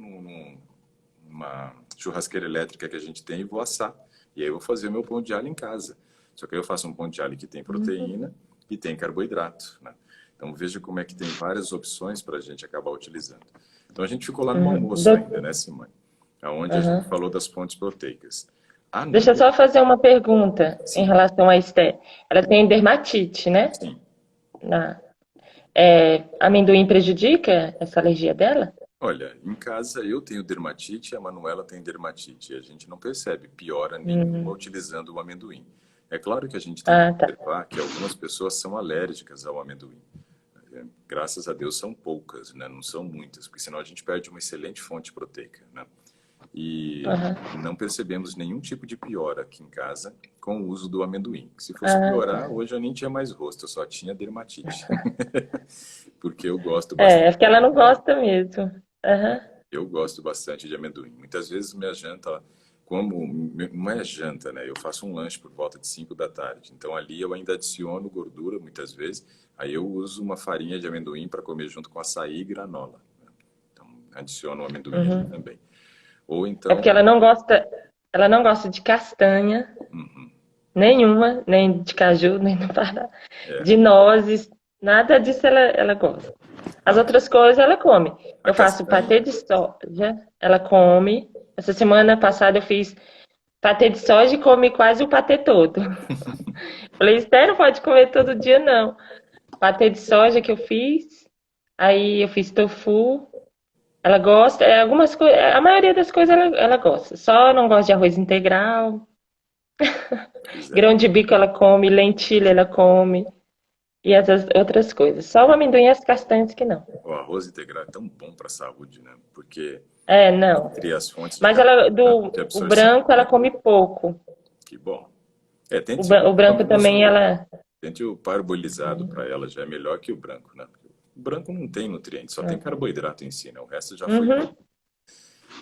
numa churrasqueira elétrica que a gente tem e vou assar. E aí eu vou fazer o meu pão de alho em casa. Só que aí eu faço um pão de alho que tem proteína e tem carboidrato, né? Então veja como é que tem várias opções para a gente acabar utilizando. Então a gente ficou lá no Uhum. almoço ainda, né, Simone? Aonde a gente Aham. falou das fontes proteicas. À Deixa eu noite, só fazer uma pergunta em sim, relação à Esté. Ela tem dermatite, né? sim. Na, amendoim prejudica essa alergia dela? Olha, em casa eu tenho dermatite e a Manuela tem dermatite. E a gente não percebe piora nenhuma Uhum. utilizando o amendoim. É claro que a gente tem que Ah, tá. observar que algumas pessoas são alérgicas ao amendoim. Graças a Deus são poucas, né? Não são muitas, porque senão a gente perde uma excelente fonte proteica, né? E Aham. não percebemos nenhum tipo de piora aqui em casa com o uso do amendoim. Se fosse Ah, piorar, tá. hoje eu nem tinha mais rosto, eu só tinha dermatite. Porque eu gosto É, bastante. é porque ela não gosta mesmo. Aham. Eu gosto bastante de amendoim. Muitas vezes minha janta, como não é janta, né? Eu faço um lanche por volta de 5 da tarde. Então ali eu ainda adiciono gordura muitas vezes. Aí eu uso uma farinha de amendoim para comer junto com açaí e granola. Adiciona o amendoim ali Uhum. também. Ou É então, porque ela não gosta de castanha uhum, nenhuma, nem de caju, nem do Pará, é, de nozes, nada disso ela gosta. As não, outras coisas ela come. a Eu faço patê castanha, de soja, ela come. Essa semana passada eu fiz patê de soja e come quase o patê todo. Falei, Esther, não pode comer todo dia, não. Patê de soja que eu fiz, aí eu fiz tofu. Ela gosta, algumas coisas, a maioria das coisas ela gosta. Só não gosta de arroz integral, pois é, grão de bico ela come, lentilha ela come e essas outras coisas. Só o amendoim e as castanhas que não. o arroz integral é tão bom para a saúde, né? Porque É, não. entre as fontes de Mas ela carboidrato, de o absorção, branco ela come pouco. que bom. É, O branco também ela. tente o parbolizado para ela, já é melhor que o branco, né? O branco não tem nutrientes, só tem carboidrato em si, né? O resto já foi. Uhum.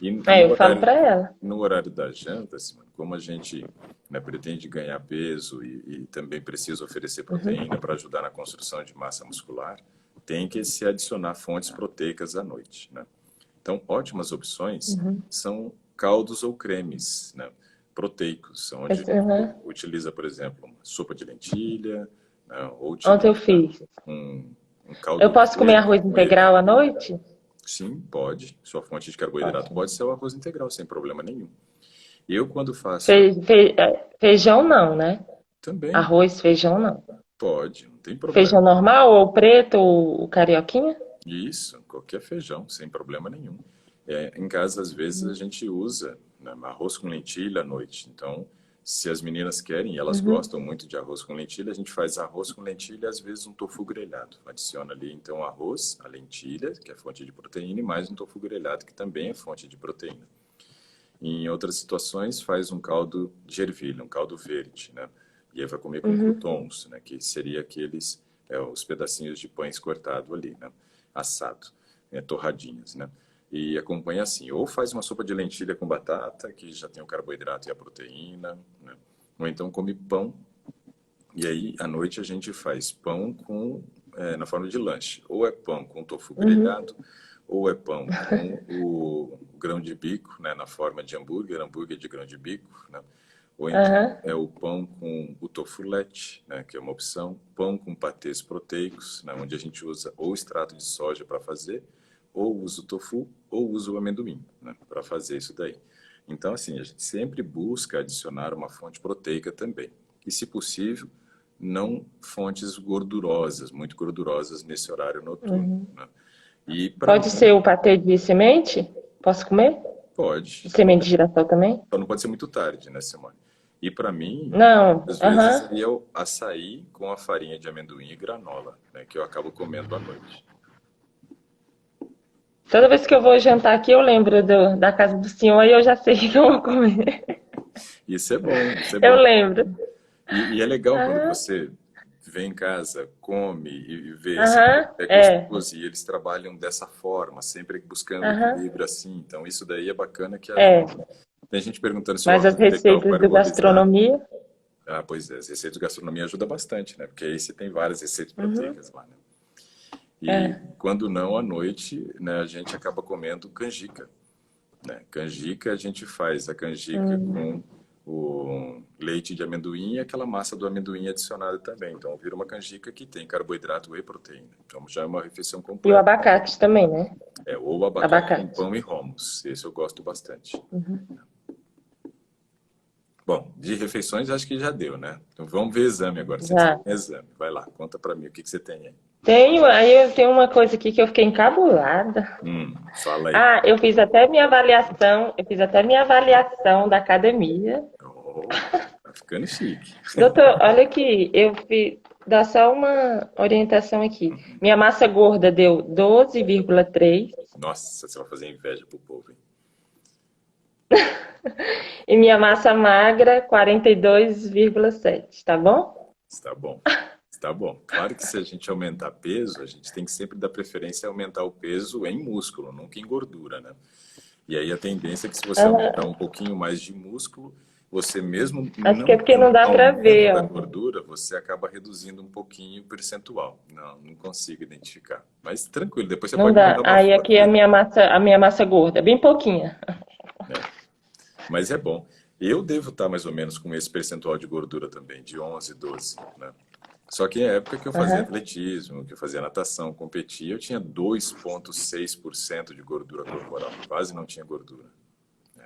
E É, eu falo pra ela. no horário da janta, Simone, como a gente, né, pretende ganhar peso e também precisa oferecer proteína para ajudar na construção de massa muscular, tem que se adicionar fontes proteicas à noite, né? Então, ótimas opções são caldos ou cremes, né, proteicos, onde Uhum. utiliza, por exemplo, uma sopa de lentilha, né, ou Ontem eu utiliza fiz. um caldo Eu posso comer verde arroz com integral à ervilha. noite? Sim, pode. Sua fonte de carboidrato Posso. pode ser o arroz integral, sem problema nenhum. Eu, quando faço Feijão não, né? também, Arroz, feijão não. pode, não tem Feijão problema. normal ou preto ou carioquinha? Isso, qualquer feijão, sem problema nenhum. É, em casa, às vezes, a gente usa, né, arroz com lentilha à noite. Então, se as meninas querem, e elas Uhum. gostam muito de arroz com lentilha, a gente faz arroz com lentilha e, às vezes, um tofu grelhado. Adiciona ali, então, o arroz, a lentilha, que é fonte de proteína, e mais um tofu grelhado, que também é fonte de proteína. Em outras situações, faz um caldo de ervilha, um caldo verde, né? E aí vai comer com Uhum. croutons, né? Que seria aqueles, os pedacinhos de pães cortado ali, né? Assado, torradinhas, né? E acompanha assim, ou faz uma sopa de lentilha com batata, que já tem o carboidrato e a proteína, né? Ou então come pão, e aí à noite a gente faz pão com, na forma de lanche. Ou é pão com tofu Uhum. grelhado, ou é pão com o grão de bico, né, na forma de hambúrguer, hambúrguer de grão de bico, né? Ou então Aham. é o pão com o tofulete, né, que é uma opção, pão com patês proteicos, né, onde a gente usa ou extrato de soja para fazer, ou usa o tofu, ou usa o amendoim, né, para fazer isso daí. Então, assim, a gente sempre busca adicionar uma fonte proteica também. E, se possível, não fontes gordurosas, muito gordurosas nesse horário noturno, Uhum. né? E para Pode mim, ser o patê de semente? Posso comer? De pode. semente de girassol também? Só não pode ser muito tarde, né, Simone? E para mim, Não. às vezes Aham. seria o açaí com a farinha de amendoim e granola, né, que eu acabo comendo à noite. Toda vez que eu vou jantar aqui, eu lembro da casa do senhor e eu já sei o que eu vou comer. Isso é bom, isso é Eu bom. lembro. E é legal quando Aham. você vem em casa, come e vê assim, Aham. é É. gostoso e eles trabalham dessa forma, sempre buscando Aham. equilíbrio assim. Então isso daí é bacana que É. ajuda. Tem gente perguntando se o Mas as arroz integral receitas do parbolizado. gastronomia. Ah, pois é, as receitas de gastronomia ajudam bastante, né? Porque aí você tem várias receitas Uhum. proteicas lá, né? E É. quando não, à noite, né, a gente acaba comendo canjica, né? Canjica, a gente faz a canjica Hum. com o leite de amendoim e aquela massa do amendoim adicionada também. Então, vira uma canjica que tem carboidrato e proteína. Então, já é uma refeição E o completa. abacate também, né? É, ou abacate com Abacate. pão e romos. Esse eu gosto bastante. Uhum. Bom, de refeições acho que já deu, né? Então, vamos ver exame agora. Sei que você Já. tem exame. Vai lá, conta pra mim o que que você tem aí. Aí eu tenho uma coisa aqui que eu fiquei encabulada. Fala aí. Ah, eu fiz até minha avaliação da academia. Oh, tá ficando chique. Doutor, olha aqui, dá só uma orientação aqui. Minha massa gorda deu 12,3 Nossa, você vai fazer inveja pro povo, hein? e minha massa magra 42,7, tá bom? Está bom. Está bom. Claro que se a gente aumentar peso, a gente tem que sempre dar preferência a aumentar o peso em músculo, nunca em gordura, né? E aí a tendência é que se você aumentar um pouquinho mais de músculo, você mesmo Acho não que é porque tendo não dá pra aumento ver, da ó. gordura, você acaba reduzindo um pouquinho o percentual. Não, não consigo identificar. Mas tranquilo, depois você Não pode me dá. mandar uma Aí foto aqui é dele. a minha massa gorda, bem pouquinha. É, mas é bom. Eu devo estar mais ou menos com esse percentual de gordura também, de 11, 12, né? Só que na época que eu fazia Aham. atletismo, que eu fazia natação, competia, eu tinha 2,6% de gordura corporal. Quase não tinha gordura.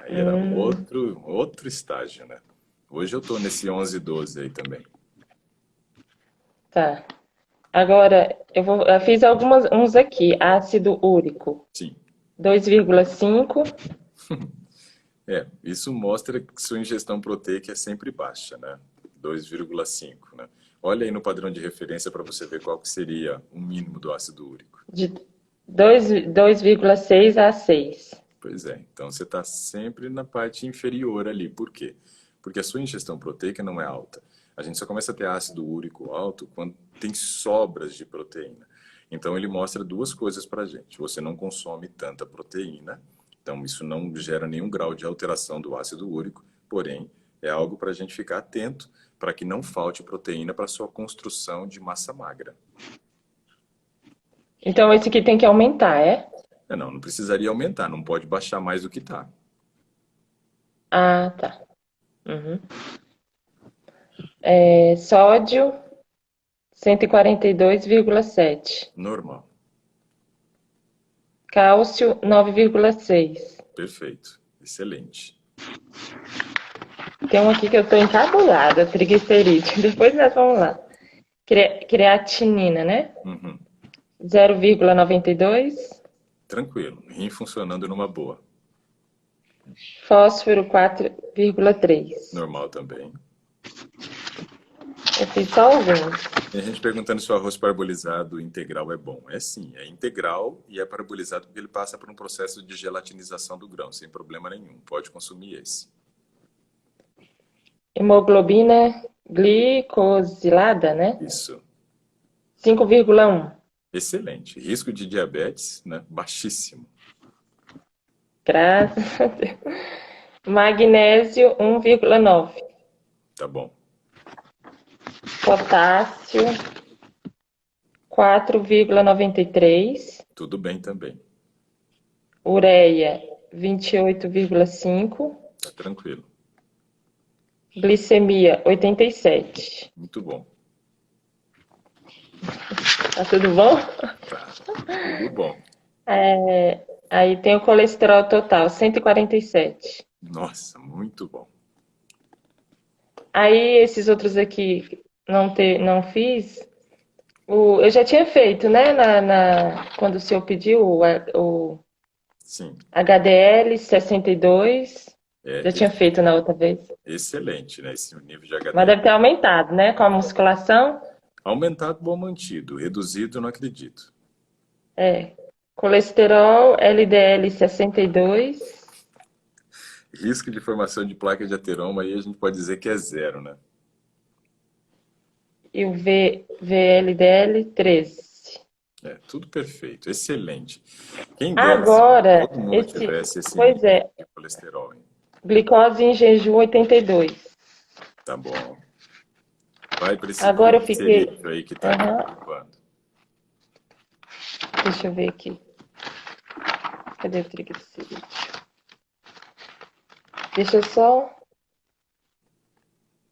Aí era Hum, outro estágio, né? Hoje eu tô nesse 11, 12 aí também. tá. Agora, eu fiz uns aqui. Ácido úrico, Sim. 2,5. É, isso mostra que sua ingestão proteica é sempre baixa, né? 2,5, né? Olha aí no padrão de referência para você ver qual que seria o mínimo do ácido úrico. De 2,6 a 6. Pois é, então você está sempre na parte inferior ali. Por quê? Porque a sua ingestão proteica não é alta. A gente só começa a ter ácido úrico alto quando tem sobras de proteína. Então ele mostra duas coisas para a gente. Você não consome tanta proteína, então isso não gera nenhum grau de alteração do ácido úrico, porém é algo para a gente ficar atento para que não falte proteína para sua construção de massa magra. Então esse aqui tem que aumentar, é? Não, não precisaria aumentar, não pode baixar mais do que está. Ah, tá. Uhum. Sódio, 142,7. Normal, Cálcio, 9,6. perfeito, excelente. Tem um aqui que eu tô encabulada, triglicerídeo. Depois nós vamos lá. Creatinina, né? Uhum. 0,92. Tranquilo, rim funcionando numa boa. Fósforo, 4,3. Normal também. Eu fiz só alguns. Tem gente perguntando se o arroz parbolizado integral é bom. É sim, é integral e é parbolizado porque ele passa por um processo de gelatinização do grão, sem problema nenhum. Pode consumir esse. Hemoglobina glicosilada, né? Isso. 5,1. Excelente. Risco de diabetes, né? Baixíssimo. Graças a Deus. Magnésio, 1,9. Tá bom. Potássio, 4,93. Tudo bem também. Ureia, 28,5. Tá tranquilo. Glicemia, 87. Muito bom. Tá tudo bom? Tá. Tudo bom. Aí tem o colesterol total, 147. Nossa, muito bom. Aí esses outros aqui não fiz. Eu já tinha feito, né? Quando o senhor pediu o Sim. HDL 62. É Já tinha feito na outra vez. excelente, né? Esse nível de Mas HDL. deve ter aumentado, né? Com a musculação. Aumentado, bom mantido. Reduzido, não acredito. Colesterol LDL 62. Risco de formação de placa de ateroma aí a gente pode dizer que é zero, né? E o VLDL 13. É, tudo perfeito, excelente. Quem dera se Agora, todo mundo tivesse esse pois nível é, de colesterol, hein? glicose em jejum 82. Tá bom. Vai para esse Agora eu fiquei. triglicerídeo aí que tá te Aham, preocupando. deixa eu ver aqui. Cadê o triglicerídeo? Deixa eu só.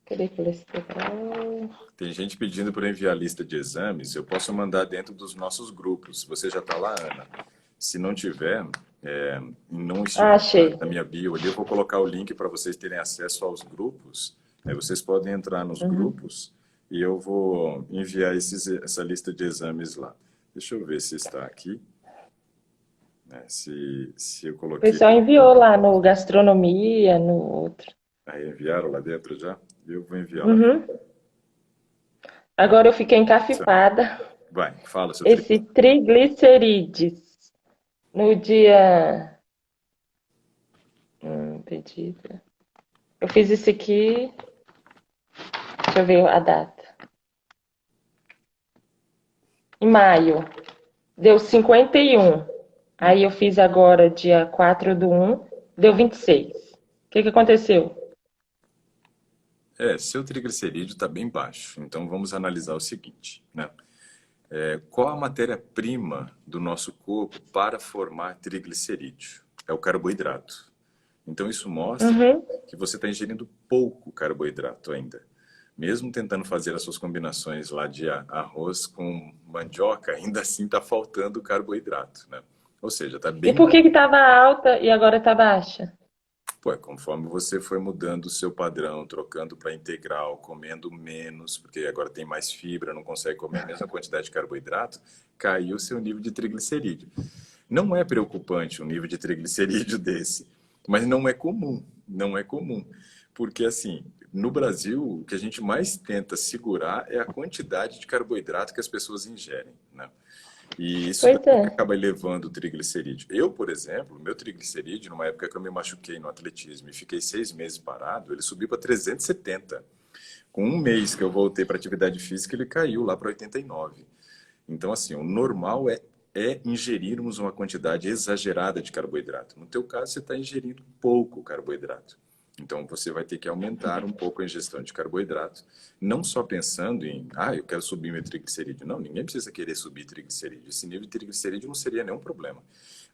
Cadê o colesterol? Tem gente pedindo para enviar a lista de exames, eu posso mandar dentro dos nossos grupos. Você já tá lá, Ana? Se não tiver, não Ah, estiver achei. na minha bio ali, eu vou colocar o link para vocês terem acesso aos grupos. Aí vocês podem entrar nos Uhum. grupos e eu vou enviar essa lista de exames lá. Deixa eu ver se está aqui, né? Se eu O coloquei. pessoal enviou lá no Gastronomia, no outro. Aí enviaram lá dentro já? Eu vou enviar lá. Uhum. Agora eu fiquei encafifada. Vai, fala, seu Esse triglicerídeos no dia. Pedido. Eu fiz isso aqui. Deixa eu ver a data. Em maio. Deu 51. Aí eu fiz agora, dia 4/1, deu 26. O que aconteceu? Seu triglicerídeo está bem baixo. Então vamos analisar o seguinte, né? Qual a matéria-prima do nosso corpo para formar triglicerídeo? É o carboidrato. Então isso mostra Uhum. que você está ingerindo pouco carboidrato ainda. Mesmo tentando fazer as suas combinações lá de arroz com mandioca, ainda assim está faltando carboidrato, né? Ou seja, está E bem. por que que estava alta e agora está baixa? Pô, conforme você foi mudando o seu padrão, trocando para integral, comendo menos, porque agora tem mais fibra, não consegue comer a mesma quantidade de carboidrato, caiu o seu nível de triglicerídeo. Não é preocupante um nível de triglicerídeo desse, mas não é comum, não é comum. Porque, assim, no Brasil, o que a gente mais tenta segurar é a quantidade de carboidrato que as pessoas ingerem, né? E isso Pois daí é. que acaba elevando o triglicerídeo. Eu, por exemplo, meu triglicerídeo, numa época que eu me machuquei no atletismo e fiquei 6 meses parado, ele subiu para 370. Com um mês que eu voltei para atividade física, ele caiu lá para 89. Então, assim, o normal é ingerirmos uma quantidade exagerada de carboidrato. No teu caso, você está ingerindo pouco carboidrato. Então, você vai ter que aumentar um pouco a ingestão de carboidrato, não só pensando em, eu quero subir meu triglicerídeo. Não, ninguém precisa querer subir triglicerídeo. Esse nível de triglicerídeo não seria nenhum problema.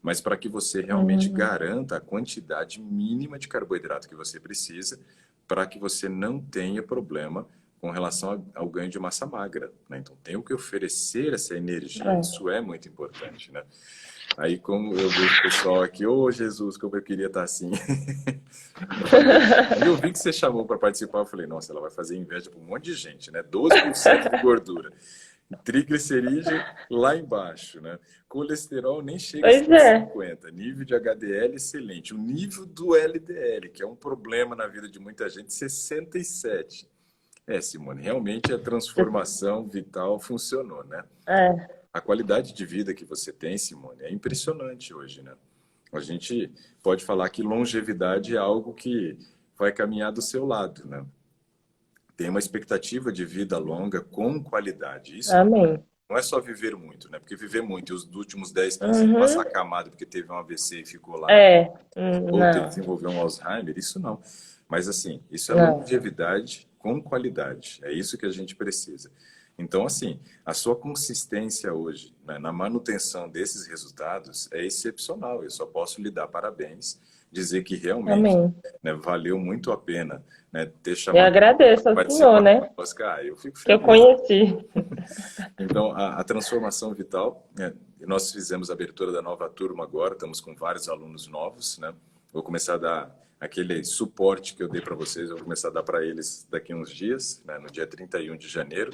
Mas para que você realmente Uhum. garanta a quantidade mínima de carboidrato que você precisa, para que você não tenha problema com relação ao ganho de massa magra, né? Então, tenho que oferecer essa energia. É. Isso é muito importante, né? Aí, como eu vejo o pessoal aqui, ô Jesus, como eu queria estar assim. Eu falei, quando eu vi que você chamou para participar, eu falei, nossa, ela vai fazer inveja para um monte de gente, né? 12% de gordura. Triglicerídeo lá embaixo, né? Colesterol nem chega a Pois é. 150. Nível de HDL excelente. O nível do LDL, que é um problema na vida de muita gente, 67. Simone, realmente a transformação vital funcionou, né? É. A qualidade de vida que você tem, Simone, é impressionante hoje, né? A gente pode falar que longevidade é algo que vai caminhar do seu lado, né? Tem uma expectativa de vida longa com qualidade. Isso Amém. não é só viver muito, né? Porque viver muito e os últimos 10, 15 anos passar Uhum. camado porque teve um AVC e ficou lá, É. ou Não. desenvolveu um Alzheimer, isso não. Mas assim, isso é Não. longevidade com qualidade. É isso que a gente precisa. Então, assim, a sua consistência hoje, né, na manutenção desses resultados é excepcional. Eu só posso lhe dar parabéns, dizer que realmente, Amém. né, valeu muito a pena, né, ter Eu chamado agradeço para ao Senhor, participar né? conosco. Eu fico Que eu feliz. conheci. Então, a transformação vital, né, nós fizemos a abertura da nova turma agora, estamos com vários alunos novos, né? Vou começar a dar aquele suporte que eu dei para vocês, eu vou começar a dar para eles daqui a uns dias, né, no dia 31 de janeiro,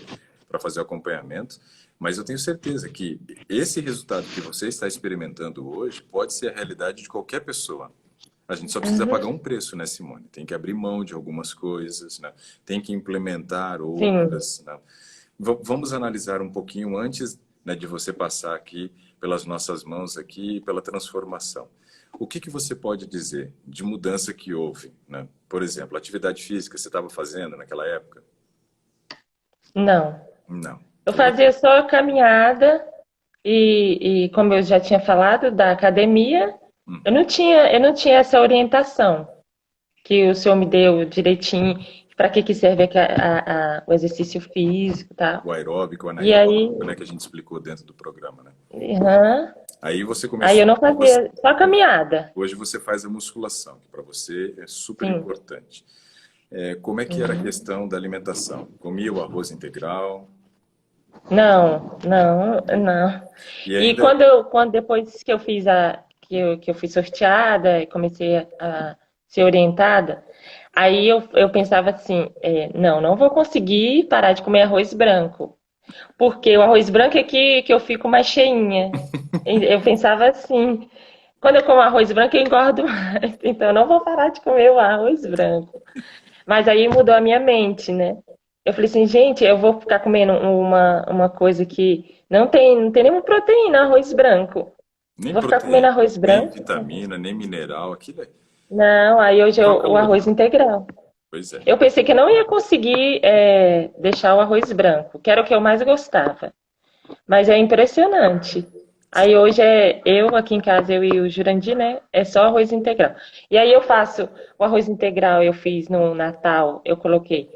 para fazer o acompanhamento. Mas eu tenho certeza que esse resultado que você está experimentando hoje pode ser a realidade de qualquer pessoa. A gente só precisa pagar Uhum. um preço, né, Simone? Tem que abrir mão de algumas coisas, né? Tem que implementar Sim. outras, né? Vamos analisar um pouquinho antes, né, de você passar aqui pelas nossas mãos aqui, pela transformação. O que você pode dizer de mudança que houve, né? Por exemplo, atividade física você estava fazendo naquela época? Não. Não. Eu fazia só caminhada e como eu já tinha falado da academia, Uhum. eu não tinha essa orientação que o senhor me deu direitinho para que serve o exercício físico, tá? O aeróbico, o E aí, anaeróbico, né, que a gente explicou dentro do programa, né? aham. Aí você Aí eu começou, não fazia só caminhada. hoje você faz a musculação, que para você é super Sim. importante. Como é que era a Uhum. questão da alimentação? Comia o arroz integral Não, não, não. e E ainda quando depois que eu fiz que eu fui sorteada e comecei a ser orientada, aí eu pensava assim, não, não vou conseguir parar de comer arroz branco, porque o arroz branco é que eu fico mais cheinha. Eu pensava assim, quando eu como arroz branco eu engordo mais, então eu não vou parar de comer o arroz branco. Mas aí mudou a minha mente, né? Eu falei assim, gente, eu vou ficar comendo uma coisa que não tem nenhuma proteína, arroz branco. nem Vou ficar comendo proteína, arroz nem branco? vitamina, nem mineral, aquilo é. Não, aí hoje é Troca o logo. arroz integral. Pois é. Eu pensei que eu não ia conseguir deixar o arroz branco, que era o que eu mais gostava. Mas é impressionante. Aí hoje é eu aqui em casa, eu e o Jurandir, né? É só arroz integral. E aí eu faço o arroz integral, eu fiz no Natal, eu coloquei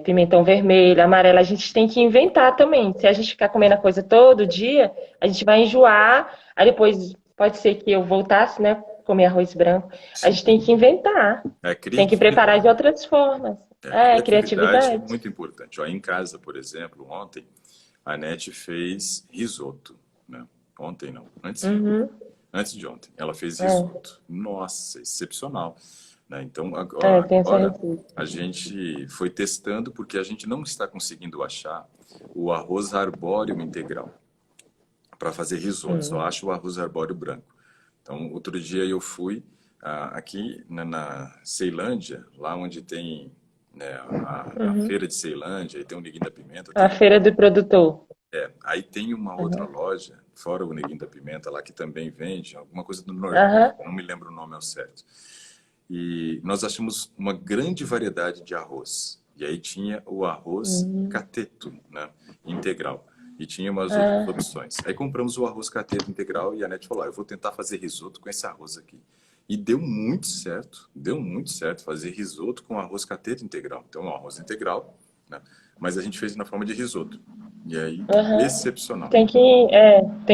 pimentão vermelho, amarelo. A gente tem que inventar também. Se a gente ficar comendo a coisa todo dia, a gente vai enjoar. Aí depois pode ser que eu voltasse, né? Comer arroz branco. A Sim. gente tem que inventar. Tem que preparar de Criatividade. outras formas. É, Criatividade é criatividade. muito importante. Ó, em casa, por exemplo, ontem, a Nete fez risoto, né? Ontem não, Uhum. antes de ontem, ela fez É, risoto. Nossa, excepcional, né? Então, tem essa agora receita. a gente foi testando porque a gente não está conseguindo achar o arroz arbóreo integral para fazer risoto, só Hum. acho o arroz arbóreo branco. Então, outro dia eu fui aqui na Ceilândia, lá onde tem, né, a Uhum. feira de Ceilândia, e tem o Neguinho da Pimenta, A feira do produtor. aí tem uma outra Uhum. loja, fora o Neguinho da Pimenta, lá que também vende alguma coisa do Aham. Nordeste, não me lembro o nome ao certo. E nós achamos uma grande variedade de arroz. E aí tinha o arroz Uhum. cateto, né, integral. E tinha umas outras Ah, opções. Aí compramos o arroz cateto integral e a Nete falou: eu vou tentar fazer risoto com esse arroz aqui. E deu muito certo fazer risoto com arroz cateto integral. Então, um arroz integral, né? Mas a gente fez na forma de risoto. E aí, aham. excepcional. Tem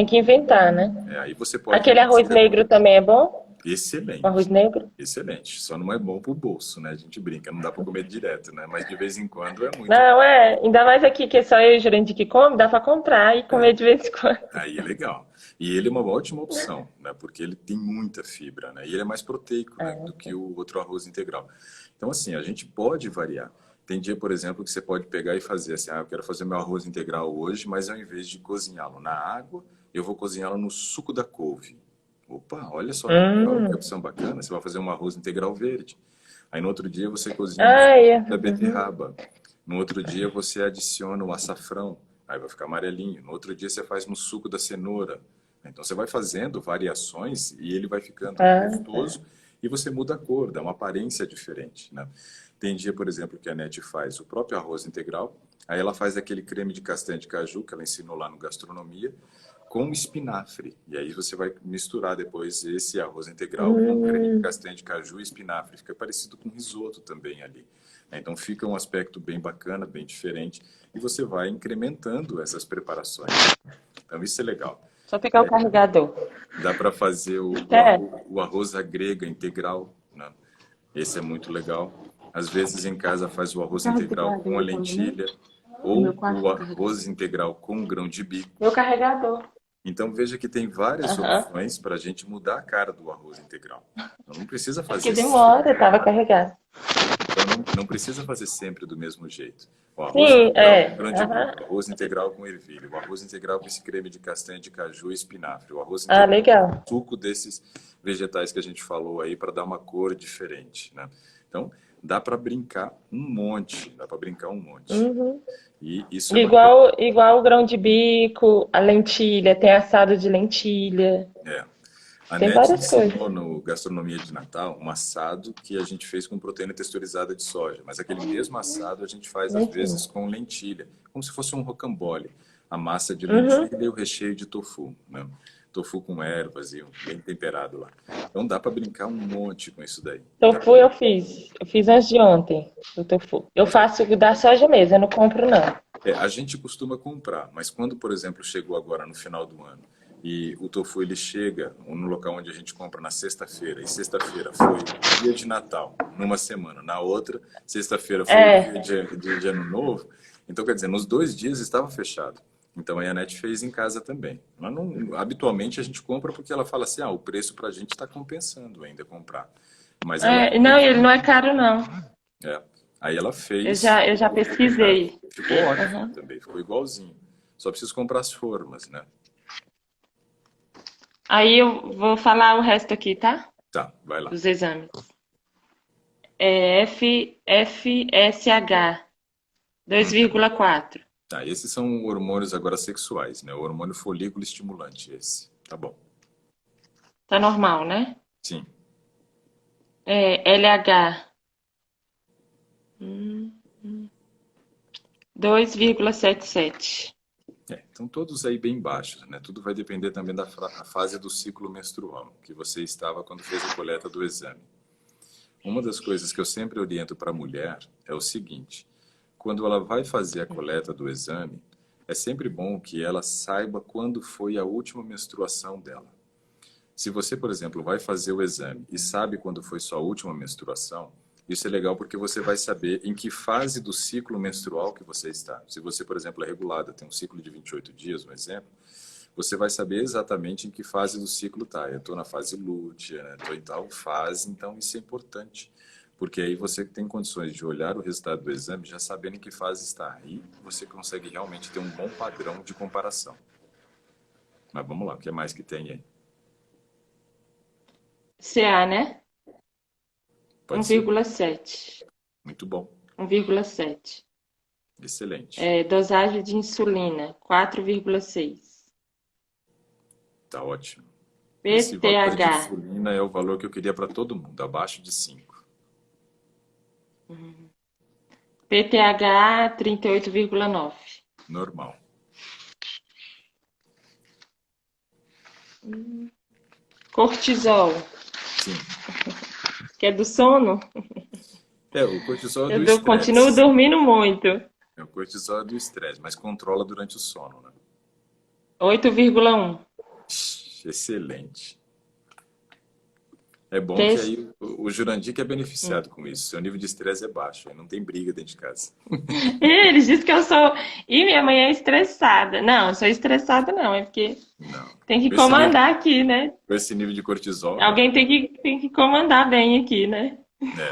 que inventar, né? Aí você pode Aquele arroz fazer negro também é bom? O arroz excelente. negro? Excelente. Só não é bom pro bolso, né? A gente brinca, não dá para comer direto, né? Mas de vez em quando é muito bom. Não, ainda mais aqui que é só eu e o Jurandir que come, dá pra comprar e comer de vez em quando. Aí é legal. E ele é uma ótima opção, né? Porque ele tem muita fibra, né? E ele é mais proteico, né? Do que o outro arroz integral. Então, assim, a gente pode variar. Tem dia, por exemplo, que você pode pegar e fazer assim: eu quero fazer meu arroz integral hoje, mas ao invés de cozinhá-lo na água, eu vou cozinhá-lo no suco da couve. Opa, olha só que Hum. opção bacana. Você vai fazer um arroz integral verde. Aí no outro dia você cozinha no suco Ai, da uhum. beterraba. No outro dia você adiciona o açafrão, aí vai ficar amarelinho. No outro dia você faz no suco da cenoura. Então você vai fazendo variações e ele vai ficando Ah, tá. gostoso e você muda a cor, dá uma aparência diferente, né? Tem dia, por exemplo, que a Nete faz o próprio arroz integral, aí ela faz aquele creme de castanha de caju que ela ensinou lá no Gastronomia, com espinafre. E aí você vai misturar depois esse arroz integral com creme de Hum. castanha de caju e espinafre. Fica parecido com risoto também ali. Então fica um aspecto bem bacana, bem diferente. E você vai incrementando essas preparações. Então isso é legal. Só pegar o carregador. Dá para fazer É. o arroz à grega integral, né? Esse é muito legal. Às vezes em casa faz o arroz integral com a Carregador também. lentilha No meu ou quarto o tem carregador. arroz integral com grão de bico. Meu carregador. Então veja que tem várias Aham. opções para a gente mudar a cara do arroz integral. Então, não precisa É porque fazer demora, tava carregado. então não precisa fazer sempre do mesmo jeito. O arroz Sim, integral com grão de Aham. bico, o arroz integral com ervilha, o arroz integral com esse creme de castanha de caju e espinafre, o arroz Ah, integral com legal. suco desses vegetais que a gente falou aí para dar uma cor diferente, né? Então dá para brincar um monte, dá para brincar um monte. Uhum. E isso é bacana. Igual o grão de bico, a lentilha, tem assado de lentilha, É. A tem NET várias coisas. ensinou no Gastronomia de Natal um assado que a gente fez com proteína texturizada de soja, mas aquele mesmo assado a gente faz às Lentilha. vezes com lentilha, como se fosse um rocambole. A massa de Uhum. lentilha e o recheio de tofu, né? Tofu com ervas e bem temperado lá. Então dá para brincar um monte com isso daí, né? Tofu eu fiz. Eu fiz antes de ontem, o tofu. Eu faço o da soja mesmo, eu não compro não. A gente costuma comprar, mas quando, por exemplo, chegou agora no final do ano e o tofu ele chega no local onde a gente compra na sexta-feira, e sexta-feira foi dia de Natal, numa semana, na outra, sexta-feira foi É, dia de Ano Novo, então quer dizer, nos 2 dias estava fechado. Então a Anete fez em casa também. Mas não, habitualmente a gente compra porque ela fala assim, o preço para a gente está compensando ainda comprar. Mas ela não, fez, ele não é caro não. é, aí ela Eu fez já, eu já em casa. pesquisei. Ficou ótimo Aham. também, ficou igualzinho. Só preciso comprar as formas, né? Aí eu vou falar o resto aqui, tá? Tá, vai lá. Dos exames. É FSH Uhum. 2,4. Tá, esses são hormônios agora sexuais, né? O hormônio folículo estimulante, esse. Tá bom. Tá normal, né? Sim. LH 2,77. Então todos aí bem baixos, né? Tudo vai depender também da fase do ciclo menstrual que você estava quando fez a coleta do exame. Uma das coisas que eu sempre oriento para a mulher é o seguinte: quando ela vai fazer a coleta do exame, é sempre bom que ela saiba quando foi a última menstruação dela. Se você, por exemplo, vai fazer o exame e sabe quando foi sua última menstruação, isso é legal porque você vai saber em que fase do ciclo menstrual que você está. Se você, por exemplo, é regulada, tem um ciclo de 28 dias, um exemplo, você vai saber exatamente em que fase do ciclo está. Eu estou na fase lútea, né? Estou em tal fase, então isso é importante. Porque aí você tem condições de olhar o resultado do exame já sabendo em que fase está. E você consegue realmente ter um bom padrão de comparação. Mas vamos lá, o que mais que tem aí? CA, né? Pode ser? 1,7. Muito bom. 1,7. Excelente. Dosagem de insulina, 4,6. Tá ótimo. Esse valor PTH, de insulina é o valor que eu queria para todo mundo, abaixo de 5. PTH 38,9. Normal. Cortisol, Sim. que é do sono, O cortisol é do continuo estresse. dormindo muito. O cortisol é do estresse, mas controla durante o sono, né? 8,1. Excelente. É bom que Test... aí o Jurandir que é beneficiado com isso. Seu nível de estresse é baixo, aí não tem briga dentro de casa. Eles dizem que eu sou. E minha mãe é estressada. Não, eu sou estressada, não. É porque Não. tem que Com esse nível, comandar aqui, né? com esse nível de cortisol, não. Alguém tem que comandar bem aqui, né?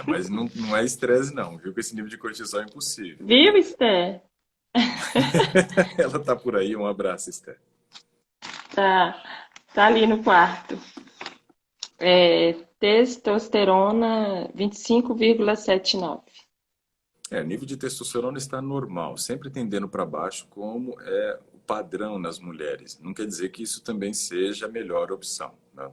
Mas não é estresse, não, viu? Com esse nível de cortisol é impossível. Viu, Esther? Ela tá por aí, um abraço, Esther. Tá, tá ali no quarto. Testosterona 25,79. O nível de testosterona está normal, sempre tendendo para baixo, como é o padrão nas mulheres. Não quer dizer que isso também seja a melhor opção, né?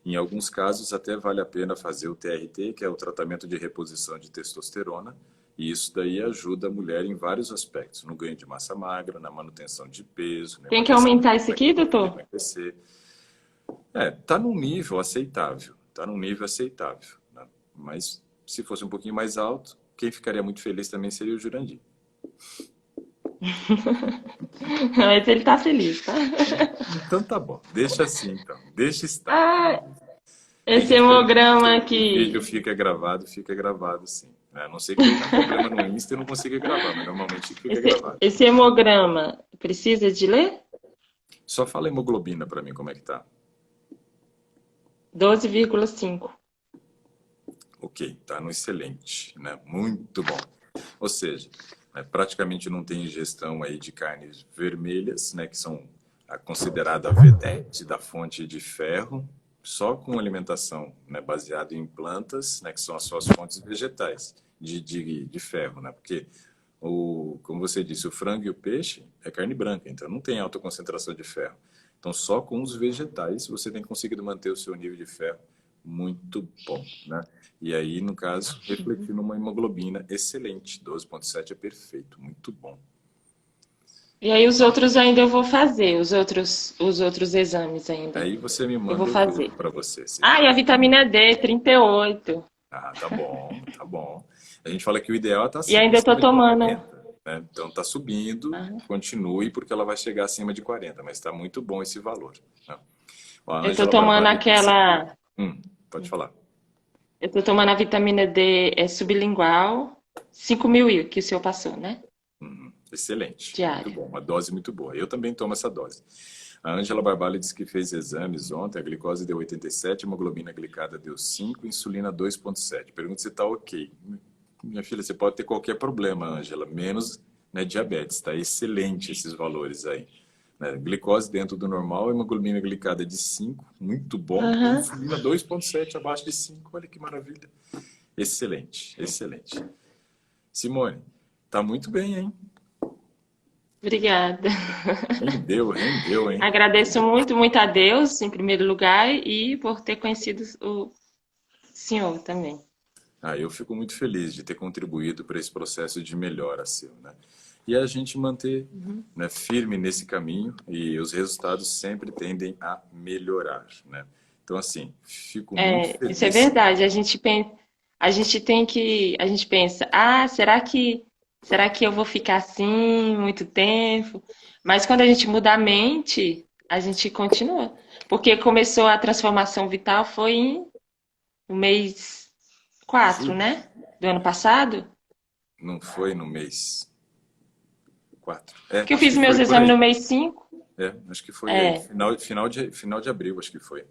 Em alguns casos, até vale a pena fazer o TRT, que é o tratamento de reposição de testosterona, e isso daí ajuda a mulher em vários aspectos, no ganho de massa magra, na manutenção de peso, no Tem que emagrecimento, aumentar isso aqui, para doutor? emagrecer. Tá num nível aceitável, tá num nível aceitável, né? Mas se fosse um pouquinho mais alto, quem ficaria muito feliz também seria o Jurandir. Mas ele tá feliz, tá? Então tá bom, deixa assim então, deixa estar. Ah, Tem esse gente perguntando se hemograma o vídeo aqui. fica gravado sim, né? A não ser que dê algum problema no Insta e não consiga gravar, mas normalmente fica Esse, gravado. esse hemograma precisa de ler? Só fala hemoglobina para mim como é que tá. 12,5. Ok, tá no excelente, né? Muito bom. Ou seja, praticamente não tem ingestão aí de carnes vermelhas, né? Que são a considerada vedete da fonte de ferro, só com alimentação, né, baseada em plantas, né? Que são as suas fontes vegetais de ferro, né? Porque como você disse, o frango e o peixe é carne branca, então não tem alta concentração de ferro. Então, só com os vegetais você tem conseguido manter o seu nível de ferro muito bom, né? E aí, no caso, refletir numa hemoglobina excelente. 12,7 é perfeito, muito bom. E aí os outros ainda eu vou fazer, os outros exames ainda. Aí você me Eu vou manda, eu vejo fazer. para você se Ah, e a realmente tá vitamina D, 38. tá bom, tá bom. A gente fala que o ideal é estar E ainda eu tô acima de tomando. 40, né? Então tá subindo, Ah, continue, porque ela vai chegar acima de 40, mas está muito bom esse valor, né? Ó, a eu tô Ângela tomando Barbalho disse que... aquela. Pode falar. Eu tô tomando a vitamina D sublingual, 5.000 que o senhor passou, né? Excelente, muito Diária. bom, uma dose muito boa. Eu também tomo essa dose. A Ângela Barbalho disse que fez exames ontem, a glicose deu 87, a hemoglobina glicada deu 5, insulina 2,7. Pergunta se está ok. Minha filha, você pode ter qualquer problema, Ângela, menos, né, diabetes. Está excelente esses valores aí. Né? Glicose dentro do normal, hemoglobina glicada de 5, muito bom. E Aham. insulina 2,7 abaixo de 5, olha que maravilha. Excelente, excelente. Simone, tá muito bem, hein? Obrigada. Rendeu, hein? Agradeço muito, muito a Deus, em primeiro lugar, e por ter conhecido o senhor também. Eu fico muito feliz de ter contribuído para esse processo de melhora seu, né? e a gente manter, né, firme nesse caminho e os resultados sempre tendem a melhorar, né? Então, assim, fico muito Isso é feliz, Simone. verdade. A gente pensa, será que eu vou ficar assim muito tempo? Mas quando a gente muda a mente, a gente continua. Porque começou a transformação vital no mês 4, Julho, né? Do ano passado. não foi no mês 4. É, Que eu acho fiz que meus foi por exames no aí. mês 5. É, acho que foi aí. É, Final de abril, acho que foi.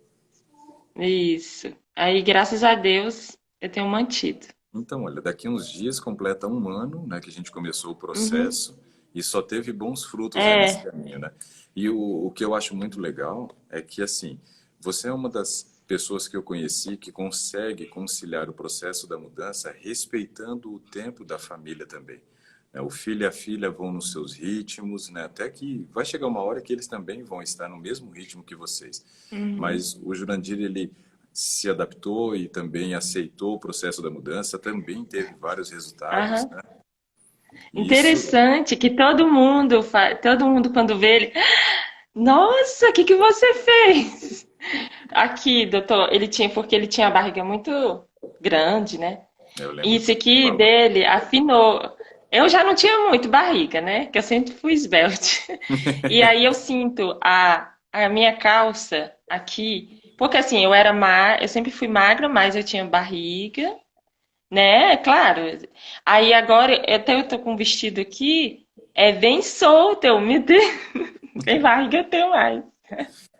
isso. Aí, graças a Deus, eu tenho mantido. Então, olha, daqui uns dias completa um ano, né, que a gente começou o Uhum. processo e só teve bons frutos aí nesse É. caminho, né? E o que eu acho muito legal é que, assim, você é uma das pessoas que eu conheci que consegue conciliar o processo da mudança respeitando o tempo da família também, né? O filho e a filha vão nos seus ritmos, né? Até que vai chegar uma hora que eles também vão estar no mesmo ritmo que vocês. Uhum. Mas o Jurandir, ele se adaptou e também aceitou o processo da mudança, também teve vários resultados, Aham. né? E isso, Interessante que todo mundo quando vê ele, nossa, o que que você fez? Aqui, doutor, porque ele tinha a barriga muito grande, né? eu E lembro que isso você aqui falou. dele afinou. Eu já não tinha muito barriga, né? Que eu sempre fui esbelte. E aí eu sinto a minha calça aqui, porque assim, eu sempre fui magra, mas eu tinha barriga, né? Claro. Aí agora até eu tô com um vestido aqui, é bem solto, eu me dei, tem barriga eu tenho mais.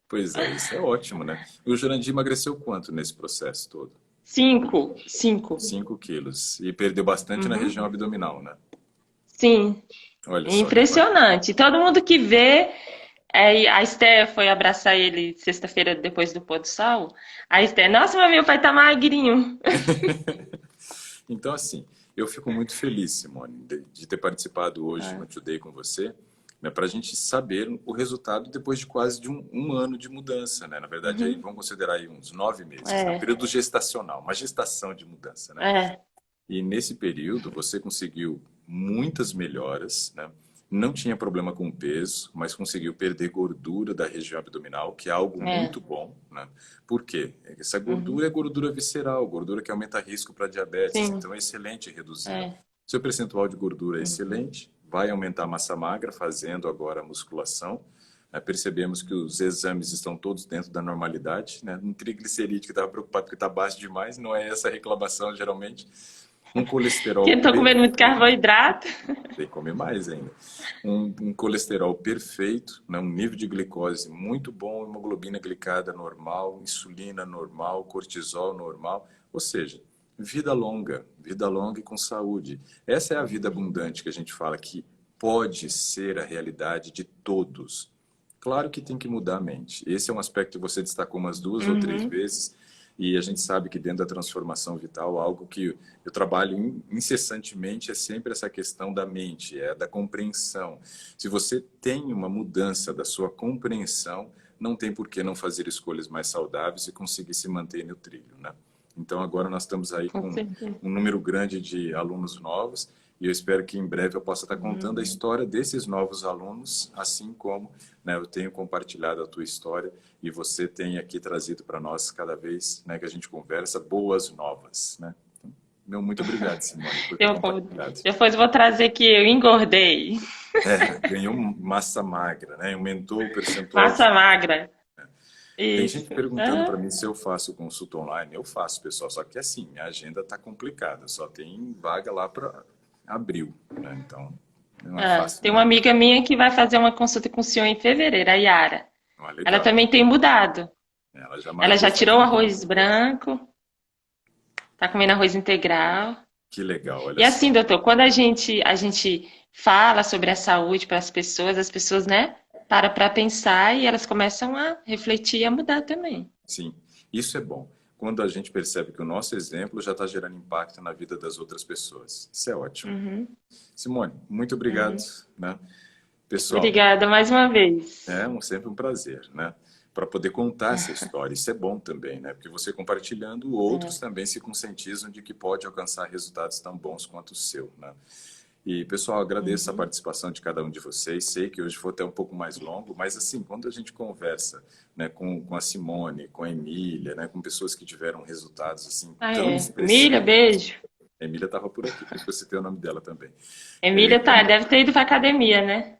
Pois é, isso é ótimo, né? E o Jurandir emagreceu quanto nesse processo todo? 5. 5 quilos. E perdeu bastante na região Uhum. abdominal, né? Sim, Olha só que bacana. impressionante. Todo mundo que vê, a Esté foi abraçar ele sexta-feira depois do pôr do sol. A Esté, nossa, mas meu pai tá magrinho. Então, assim, eu fico muito feliz, Simone, de ter participado hoje no Today com você, né, para a gente saber o resultado depois de quase de um ano de mudança, né? Na verdade, aí Uhum. vamos considerar aí uns 9 meses, né? Um É, período gestacional, uma gestação de mudança, né? é, E nesse período você conseguiu muitas melhoras, né? Não tinha problema com o peso, mas conseguiu perder gordura da região abdominal, que é algo é. muito bom, né? Por quê? Essa Uhum. gordura é gordura visceral, gordura que aumenta risco para diabetes, Sim, então é excelente reduzi-la. é. Seu percentual de gordura é Uhum. excelente, vai aumentar a massa magra fazendo agora a musculação. Percebemos que os exames estão todos dentro da normalidade, né? Um triglicerídeo que estava preocupado porque está baixo demais, não é essa a reclamação geralmente. Um Que colesterol eu tô comendo muito perfeito, carboidrato. tem que comer mais ainda. Um colesterol perfeito, né? Um nível de glicose muito bom, hemoglobina glicada normal, insulina normal, cortisol normal. Ou seja, vida longa e com saúde. Essa é a vida abundante que a gente fala que pode ser a realidade de todos. Claro que tem que mudar a mente. Esse é um aspecto que você destacou umas 2 ou 3 vezes, e a gente sabe que dentro da transformação vital, algo que eu trabalho incessantemente é sempre essa questão da mente, é da compreensão. Se você tem uma mudança da sua compreensão, não tem por que não fazer escolhas mais saudáveis e conseguir se manter no trilho, né? Então agora nós estamos aí Com com certeza. um número grande de alunos novos e eu espero que em breve eu possa estar contando a história desses novos alunos, assim como, né, eu tenho compartilhado a tua história e você tem aqui trazido para nós cada vez, né, que a gente conversa boas novas, né? Então, meu muito obrigado, Simone, por ter Depois, compartilhado. depois eu vou trazer que eu engordei. Ganhou massa magra, né? Aumentou o percentual de. Massa magra. Tem Isso. gente perguntando para Ah, mim se eu faço consulta online. Eu faço, pessoal, só que assim, minha agenda está complicada, só tem vaga lá para abril, né? Então, não é fácil tem uma não. amiga minha que vai fazer uma consulta com o senhor em fevereiro, a Yara. Ah, Ela legal. também tem mudado. Ela já Ela marcou já faz tirou o um tempo. arroz branco, tá comendo arroz integral. Que legal, olha E assim, só. doutor, quando a gente fala sobre a saúde para as pessoas, né, para pensar e elas começam a refletir e a mudar também. Sim, isso é bom. Quando a gente percebe que o nosso exemplo já está gerando impacto na vida das outras pessoas. Isso é ótimo. Uhum, Simone, muito obrigado, uhum. né? Pessoal, Obrigada mais uma vez. sempre um prazer, né? Para poder contar essa história. Isso é bom também, né? Porque você compartilhando, outros também se conscientizam de que pode alcançar resultados tão bons quanto o seu, né? E, pessoal, agradeço a Uhum. participação de cada um de vocês. Sei que hoje foi até um pouco mais longo, mas, assim, quando a gente conversa, né, com a Simone, com a Emília, né, com pessoas que tiveram resultados, assim, Ah, tão é. Emília, expressivos. beijo. A Emília estava por aqui, por isso que eu citei o nome dela também. É, Emília tá, deve ter ido pra academia, né?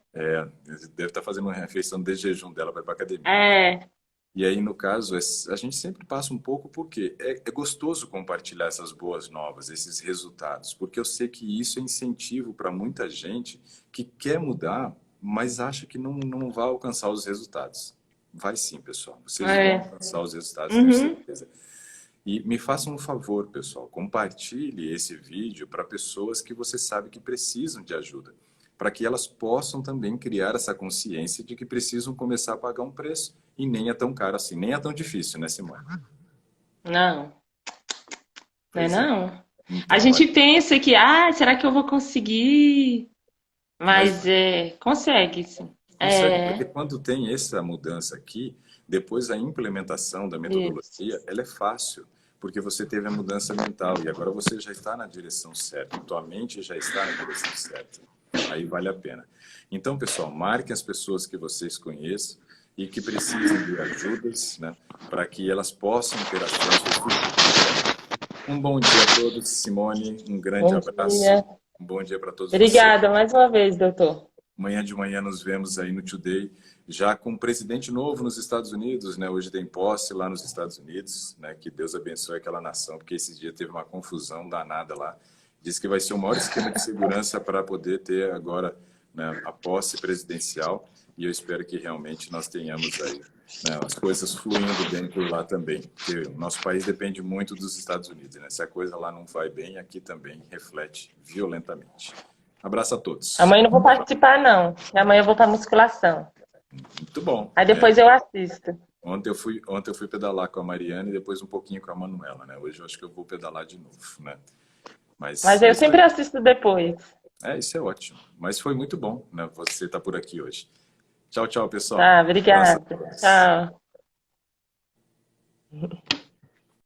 deve estar fazendo uma refeição de jejum dela para ir para academia. É, E aí, no caso, a gente sempre passa um pouco porque é gostoso compartilhar essas boas novas, esses resultados, porque eu sei que isso é incentivo para muita gente que quer mudar, mas acha que não vai alcançar os resultados. Vai sim, pessoal. Vocês vão é. alcançar os resultados, tenho Uhum. certeza. E me façam um favor, pessoal, compartilhe esse vídeo para pessoas que você sabe que precisam de ajuda, para que elas possam também criar essa consciência de que precisam começar a pagar um preço. E nem é tão caro assim, nem é tão difícil, né, Simone? Não, não é Pois é. não. A Então, gente pensa que, será que eu vou conseguir? mas Mas consegue, sim. consegue, porque É, quando tem essa mudança aqui, depois a implementação da isso. metodologia, ela é fácil, porque você teve a mudança mental e agora você já está na direção certa, tua mente já está na direção certa. Aí vale a pena. Então, pessoal, marquem as pessoas que vocês conheçam e que precisam de ajudas, né, para que elas possam ter acesso a esse vídeo. Um bom dia a todos, Simone, um grande Bom abraço, dia. um bom dia para todos vocês. Obrigada mais uma vez, doutor. Amanhã de manhã nos vemos aí no Today, já com um presidente novo nos Estados Unidos, né? Hoje tem posse lá nos Estados Unidos, né? Que Deus abençoe aquela nação, porque esse dia teve uma confusão danada lá. Diz que vai ser o maior esquema de segurança para poder ter agora, né, a posse presidencial, e eu espero que realmente nós tenhamos aí, né, as coisas fluindo bem por lá também, porque o nosso país depende muito dos Estados Unidos, né? Se a coisa lá não vai bem, aqui também reflete violentamente. Abraço a todos. Amanhã eu não vou participar, não. Amanhã eu vou para musculação. Muito bom. Aí depois eu assisto. Ontem eu fui pedalar com a Mariana e depois um pouquinho com a Manuela, né? Hoje eu acho que eu vou pedalar de novo, né? Mas Mas é eu isso sempre aí. assisto depois. Isso é ótimo. Mas foi muito bom, né? Você estar por aqui hoje. Tchau, tchau, pessoal. Tá, Abraço a obrigada. todos. Tchau.